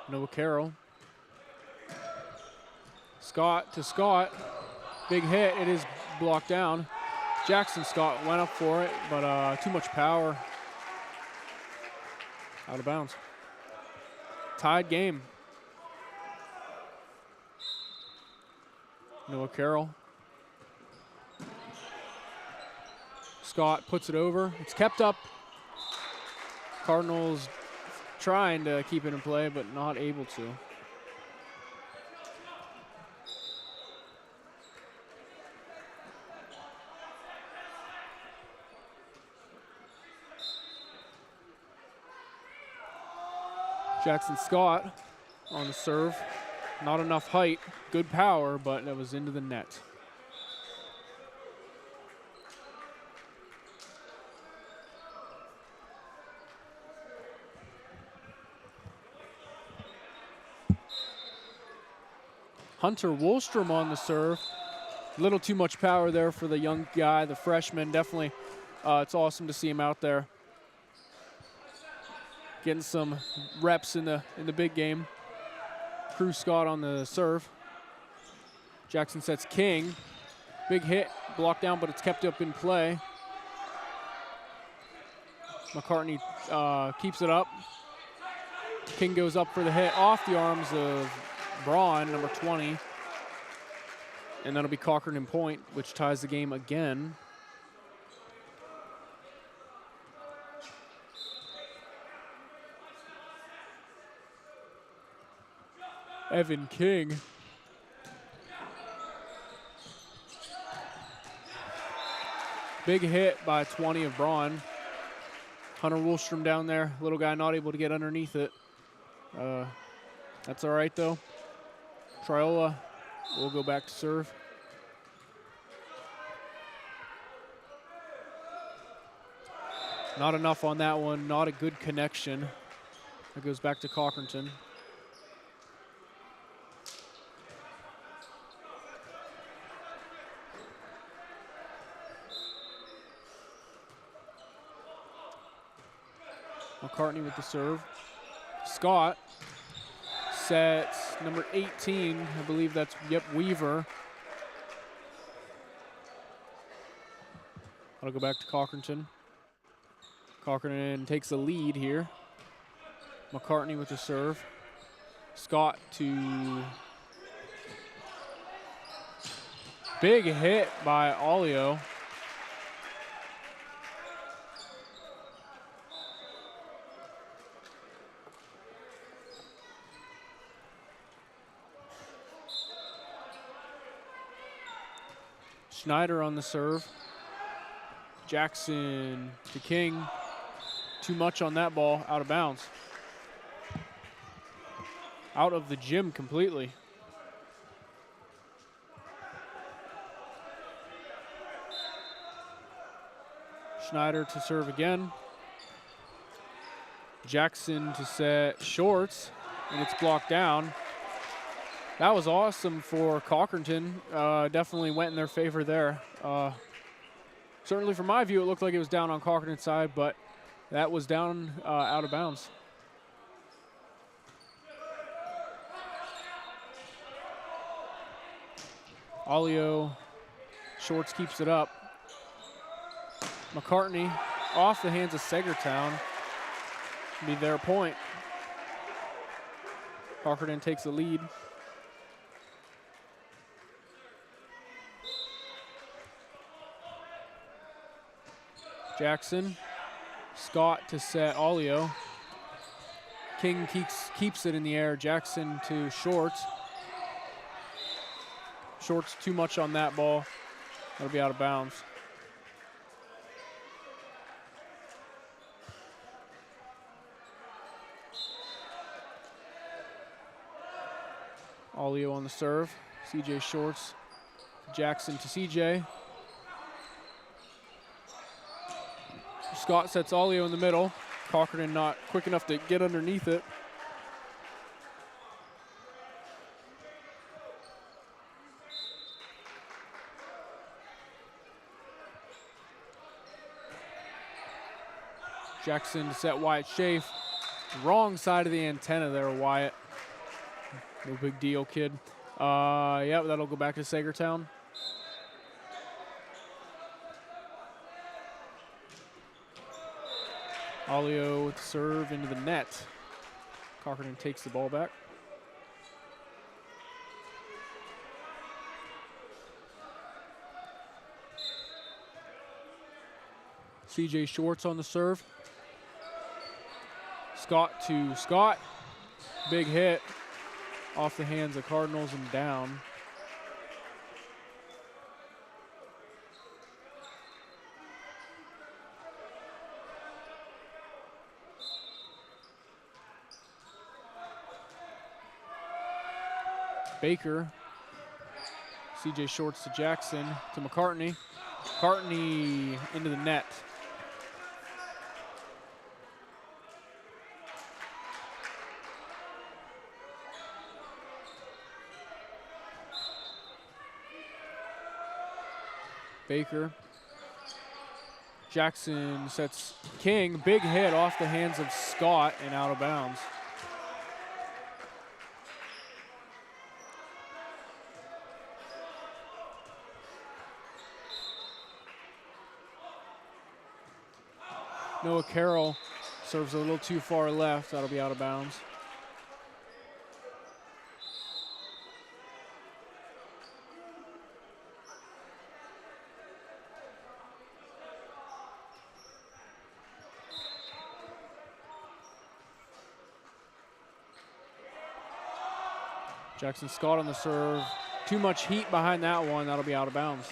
Noah Carroll. Scott to Scott. Big hit, it is blocked down. Jackson Scott went up for it, but too much power. Out of bounds. Tied game. Noah Carroll. Scott puts it over. It's kept up. Cardinals trying to keep it in play, but not able to. Jackson Scott on the serve. Not enough height, good power, but that was into the net. Hunter Woolstrom on the serve. A little too much power there for the young guy, the freshman. Definitely, it's awesome to see him out there getting some reps in the big game. Crew Scott on the serve. Jackson sets King. Big hit, blocked down, but it's kept up in play. McCartney keeps it up. King goes up for the hit off the arms of Braun, number 20. And that'll be Cochranton point, which ties the game again. Evan King. Big hit by 20 of Braun. Hunter Woolstrom down there. Little guy not able to get underneath it. That's all right, though. Triola will go back to serve. Not enough on that one. Not a good connection. It goes back to Cochranton. McCartney with the serve. Scott sets number 18. I believe that's, Weaver. I'll go back to Cochranton. Cochranton takes the lead here. McCartney with the serve. Scott to... Big hit by Olio. Schneider on the serve. Jackson to King. Too much on that ball, out of bounds. Out of the gym completely. Schneider to serve again. Jackson to set Shorts, and it's blocked down. That was awesome for Cochranton. Definitely went in their favor there. Certainly from my view, it looked like it was down on Cochranton's side, but that was down out of bounds. Olio, Shorts keeps it up. McCartney off the hands of Saegertown. Be their point. Cochranton takes the lead. Jackson, Scott to set Olio. King keeps it in the air. Jackson to Shorts. Shorts too much on that ball. That'll be out of bounds. Olio on the serve. CJ Shorts. Jackson to CJ. Scott sets Olio in the middle. Cochranton not quick enough to get underneath it. Jackson to set Wyatt Schaaf. Wrong side of the antenna there, Wyatt. No big deal, kid. Yeah, that'll go back to Saegertown. Olio with the serve into the net. Cochranton takes the ball back. CJ Shorts on the serve. Scott to Scott. Big hit off the hands of Cardinals and down. Baker, CJ Shorts to Jackson, to McCartney. McCartney into the net. Baker. Jackson sets King. Big hit off the hands of Scott and out of bounds. Noah Carroll serves a little too far left. That'll be out of bounds. Jackson Scott on the serve. Too much heat behind that one. That'll be out of bounds.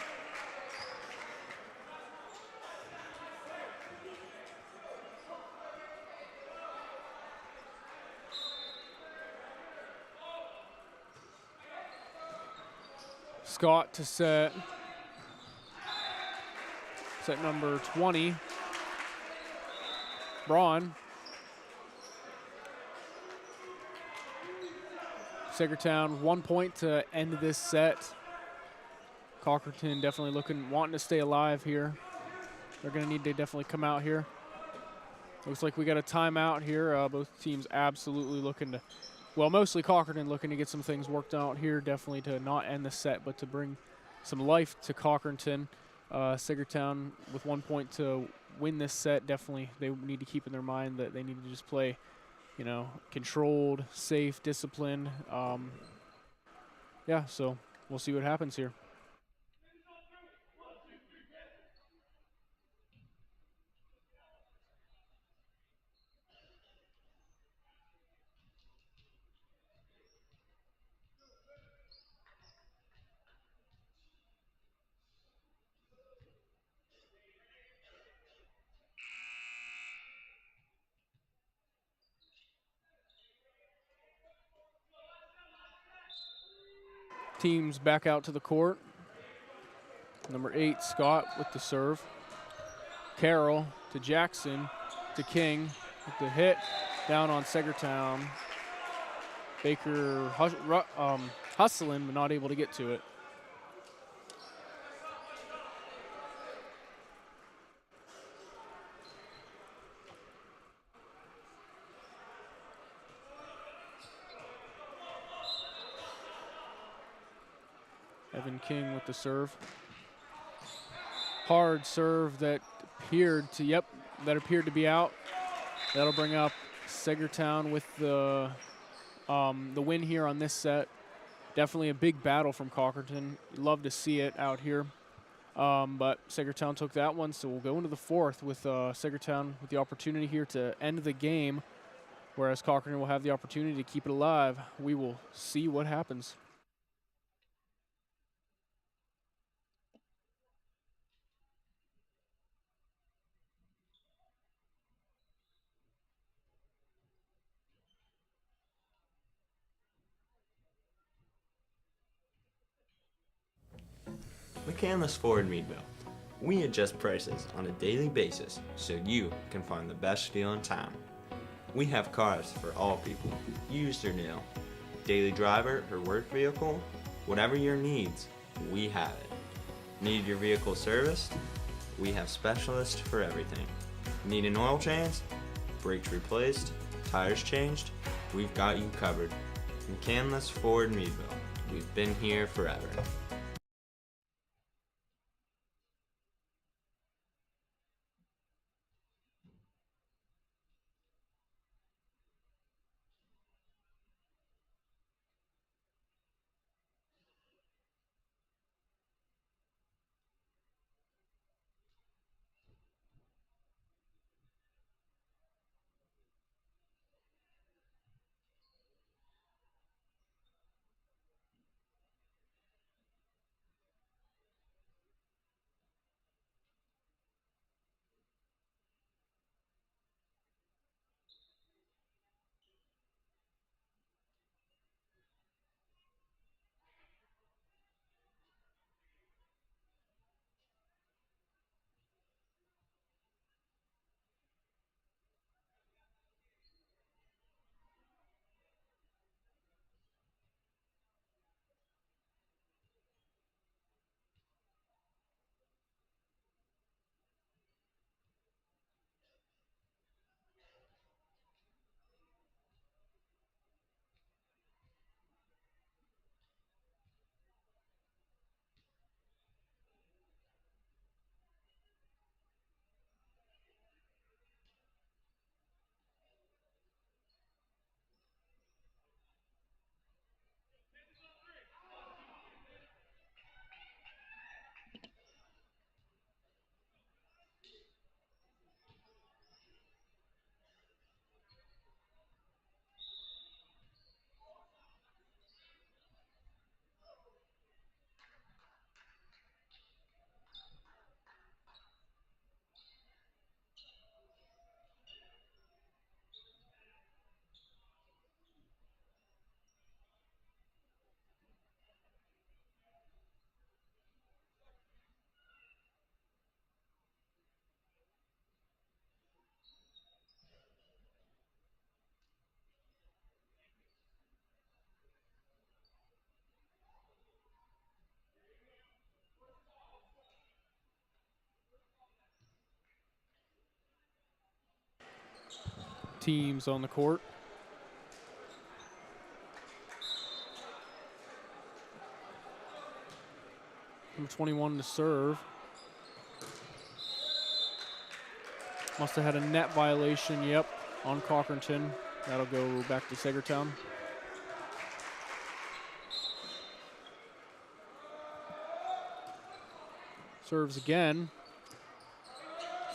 Scott to set number 20. Braun. Saegertown 1 point to end this set. Cochranton definitely wanting to stay alive here. They're going to need to definitely come out here. Looks like we got a timeout here. Both teams absolutely looking to, well, mostly Cochranton looking to get some things worked out here, definitely to not end the set, but to bring some life to Cochranton. Saegertown with 1 point to win this set, definitely they need to keep in their mind that they need to just play, controlled, safe, disciplined. Yeah, so we'll see what happens here. Teams back out to the court. Number 8, Scott with the serve. Carroll to Jackson to King with the hit down on Saegertown. Baker hustling, but not able to get to it. Evan King with the serve. Hard serve that appeared to be out. That'll bring up Saegertown with the win here on this set. Definitely a big battle from Cochranton. Love to see it out here. But Saegertown took that one, so we'll go into the fourth with Saegertown with the opportunity here to end the game, whereas Cochranton will have the opportunity to keep it alive. We will see what happens. McCandless Ford Meadville. We adjust prices on a daily basis so you can find the best deal in town. We have cars for all people, used or new. Daily driver or work vehicle, whatever your needs, we have it. Need your vehicle serviced? We have specialists for everything. Need an oil change? Brakes replaced? Tires changed? We've got you covered. McCandless Ford Meadville. We've been here forever. teams on the court. Number 21 to serve. Must have had a net violation, yep, on Cochranton. That'll go back to Saegertown. Serves again.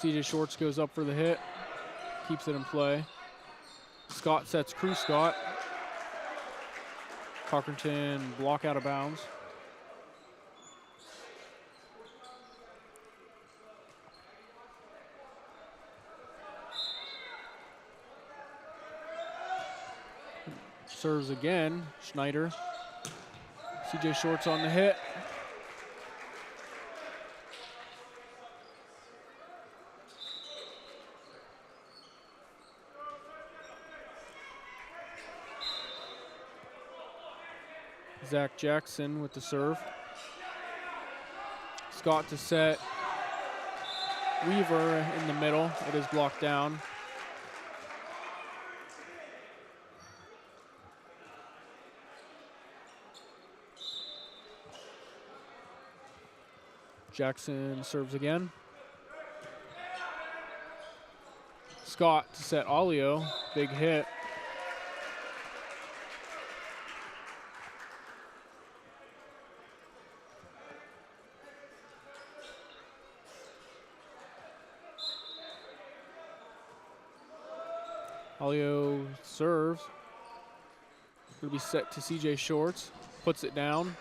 CJ Shorts goes up for the hit. Keeps it in play. Scott sets Crew Scott. Cochranton block out of bounds. Serves again, Schneider. CJ Shorts on the hit. Zach Jackson with the serve. Scott to set. Weaver in the middle. It is blocked down. Jackson serves again. Scott to set Olio. Big hit. Olio serves. It'll be set to CJ Shorts. Puts it down.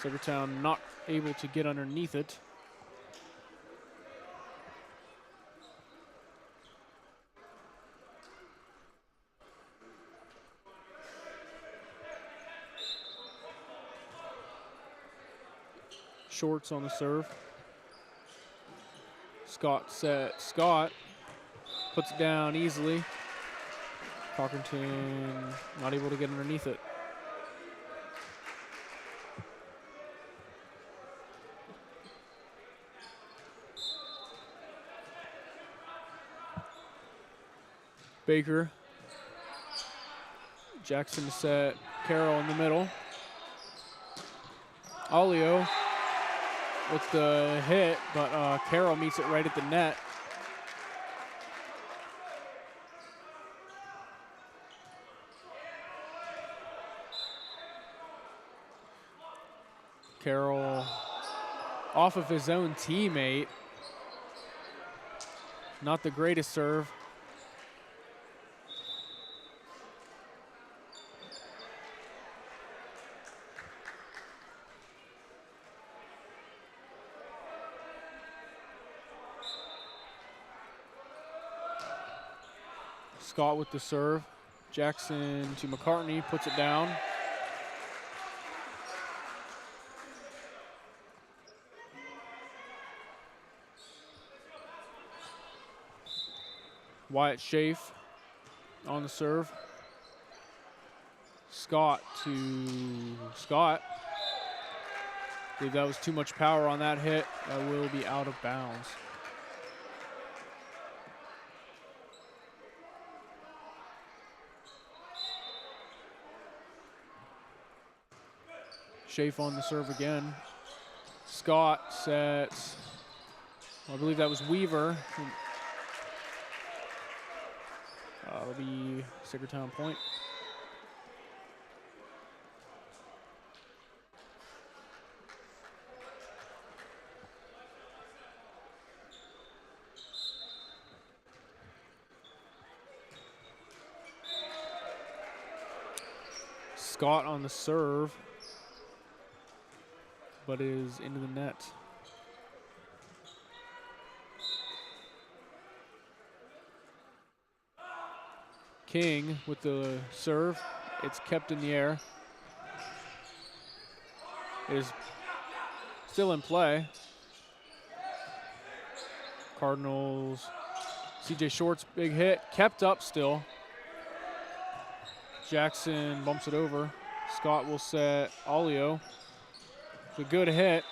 Saegertown not able to get underneath it. Shorts on the serve. Scott set Scott. Puts it down easily. Cochranton not able to get underneath it. Baker. Jackson to set Carroll in the middle. Olio with the hit, but Carroll meets it right at the net. Carroll off of his own teammate. Not the greatest serve. Scott with the serve. Jackson to McCartney, puts it down. Wyatt Schaaf on the serve. Scott to Scott. I believe that was too much power on that hit. That will be out of bounds. Schaaf on the serve again. Scott sets, I believe that was Weaver. That'll be Saegertown point. Scott on the serve, but is into the net. King with the serve. It's kept in the air. It is still in play. Cardinals. CJ Shorts, big hit. Kept up still. Jackson bumps it over. Scott will set Olio. It's a good hit.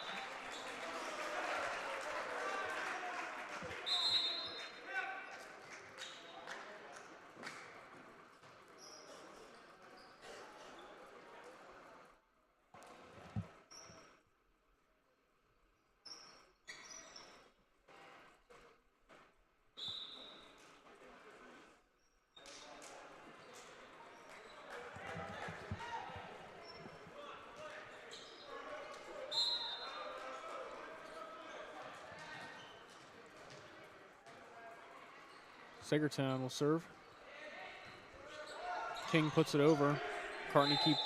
Saegertown will serve. King puts it over. McCartney keep.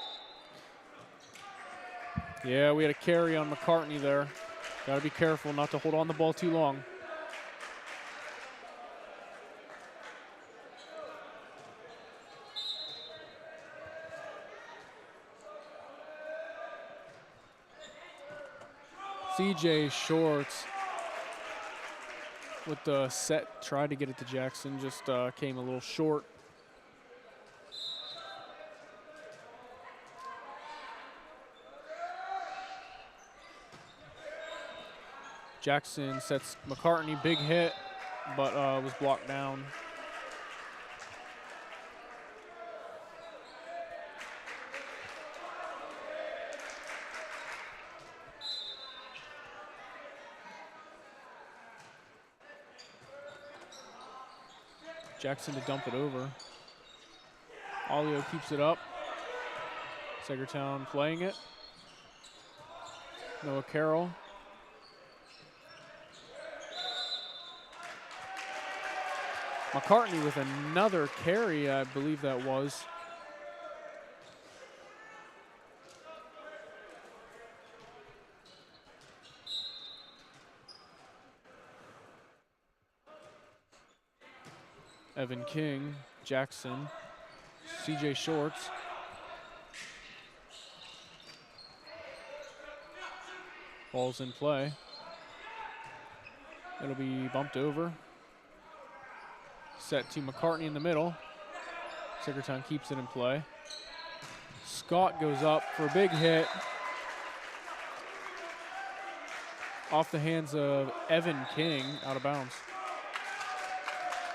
Yeah, we had a carry on McCartney there. Got to be careful not to hold on the ball too long. CJ Shorts with the set, tried to get it to Jackson, just came a little short. Jackson sets McCartney, big hit, but was blocked down. Jackson to dump it over. Olio keeps it up. Saegertown playing it. Noah Carroll. McCartney with another carry, I believe that was. Evan King, Jackson, CJ Shorts. Ball's in play. It'll be bumped over. Set to McCartney in the middle. Saegertown keeps it in play. Scott goes up for a big hit. Off the hands of Evan King, out of bounds.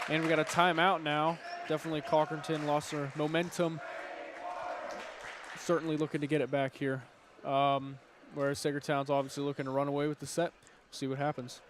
And we got a timeout now. Definitely Cochranton lost their momentum. Certainly looking to get it back here. Whereas Saegertown's obviously looking to run away with the set. See what happens.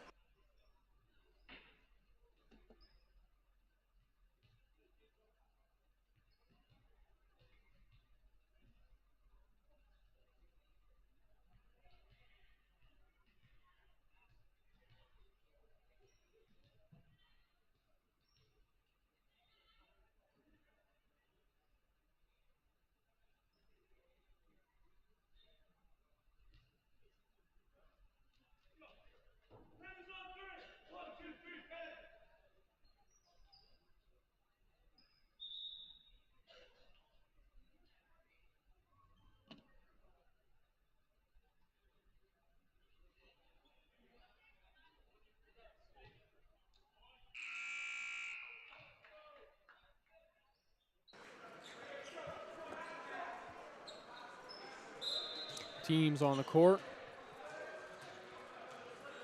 Teams on the court.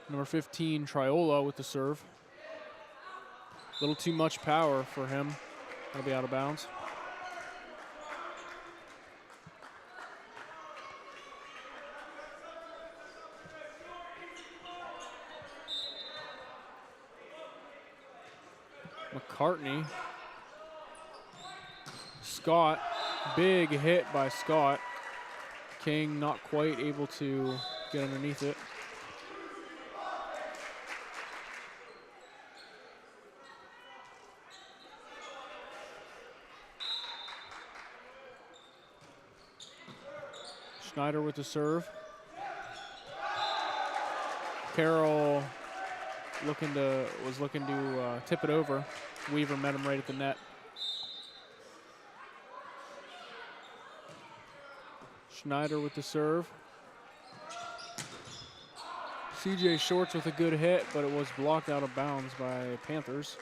Number 15, Triola with the serve. A little too much power for him. That'll be out of bounds. McCartney. Scott, big hit by Scott. King not quite able to get underneath it. Schneider with the serve. Carroll was looking to tip it over. Weaver met him right at the net. Schneider with the serve. CJ Shorts with a good hit, but it was blocked out of bounds by Panthers.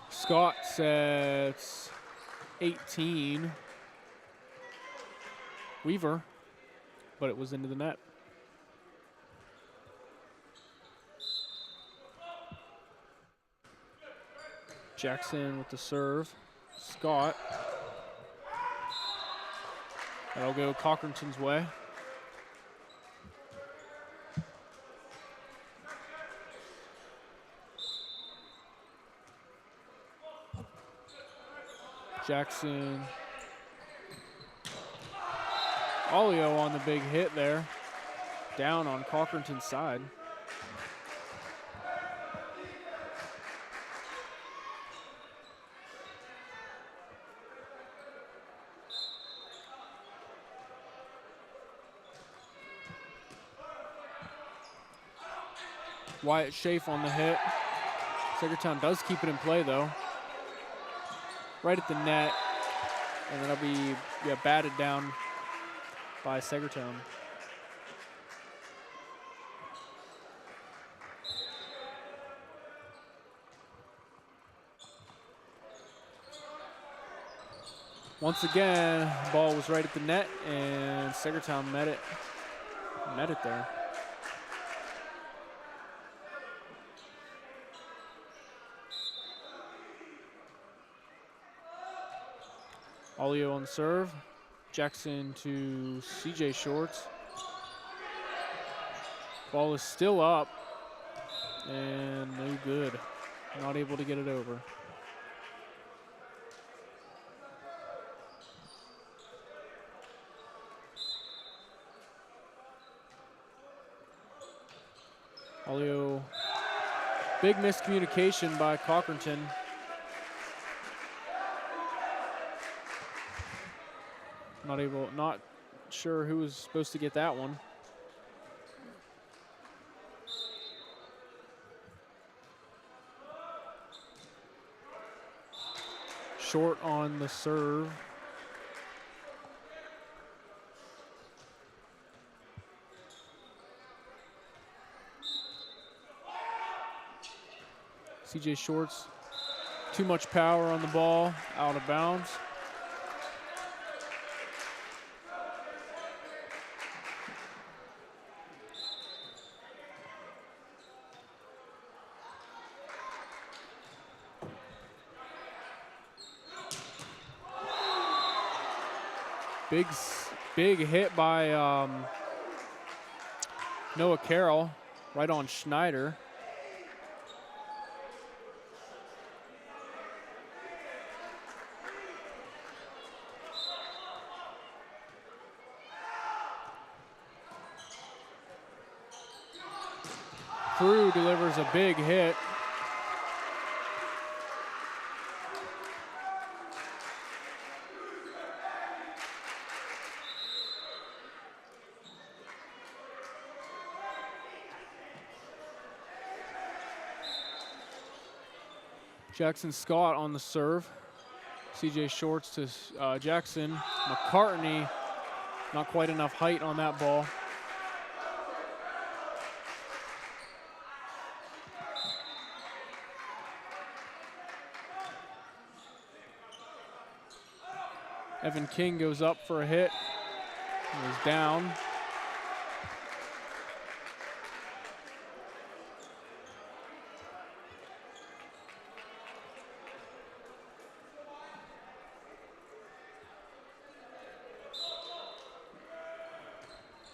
Scott sets 18. Weaver, but it was into the net. Jackson with the serve. Scott. That'll go Cochranton's way. Jackson. Olio on the big hit there. Down on Cochranton's side. Wyatt Schaaf on the hit. Saegertown does keep it in play though. Right at the net, and that'll be batted down by Saegertown. Once again, the ball was right at the net, and Saegertown met it there. Olio on the serve. Jackson to CJ Shorts. Ball is still up, and no good. Not able to get it over. Olio, big miscommunication by Cochranton. Not sure who was supposed to get that one. Short on the serve. CJ Shorts, too much power on the ball, out of bounds. Big hit by Noah Carroll, right on Schneider. Crew delivers a big hit. Jackson Scott on the serve. CJ Shorts to Jackson. McCartney, not quite enough height on that ball. Evan King goes up for a hit. He was down.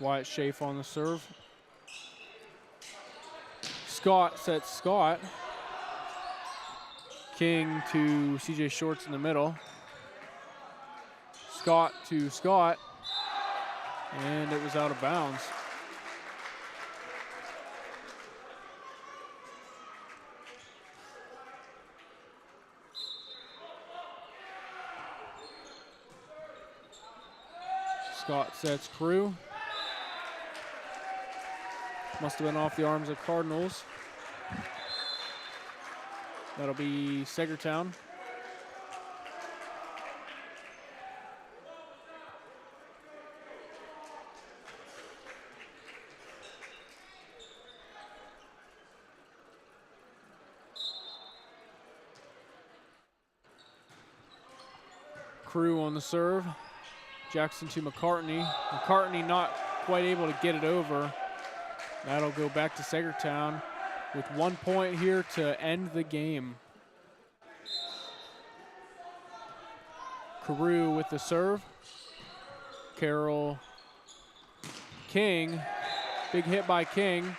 Wyatt Schaaf on the serve. Scott sets Scott. King to CJ Shorts in the middle. Scott to Scott, and it was out of bounds. Scott sets Crew. Must have been off the arms of Cardinals. That'll be Saegertown. Crew on the serve. Jackson to McCartney. McCartney not quite able to get it over. That'll go back to Saegertown with 1 point here to end the game. Carew with the serve. Carroll. King. Big hit by King.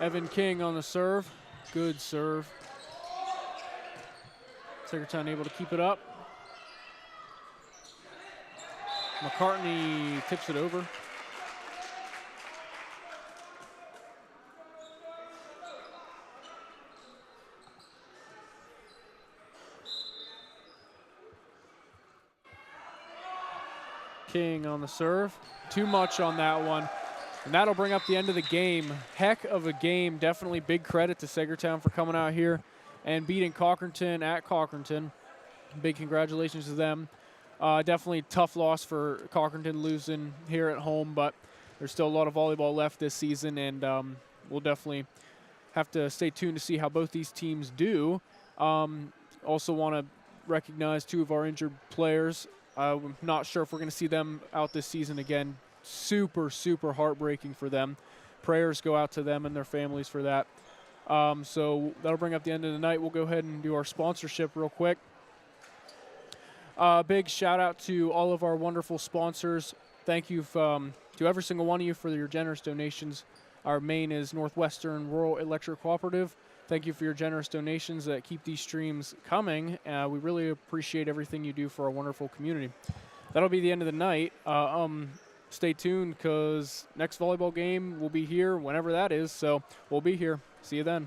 Evan King on the serve. Good serve. Saegertown able to keep it up. McCartney tips it over. King on the serve. Too much on that one. And that'll bring up the end of the game. Heck of a game. Definitely big credit to Saegertown for coming out here and beating Cochranton at Cochranton. Big congratulations to them. Definitely tough loss for Cochranton losing here at home, but there's still a lot of volleyball left this season, and we'll definitely have to stay tuned to see how both these teams do. Also want to recognize 2 of our injured players. I'm not sure if we're going to see them out this season again. Super, super heartbreaking for them. Prayers go out to them and their families for that. So that'll bring up the end of the night. We'll go ahead and do our sponsorship real quick. Big shout out to all of our wonderful sponsors. Thank you to every single one of you for your generous donations. Our main is Northwestern Rural Electric Cooperative. Thank you for your generous donations that keep these streams coming. We really appreciate everything you do for our wonderful community. That'll be the end of the night. Stay tuned because next volleyball game will be here whenever that is. So we'll be here. See you then.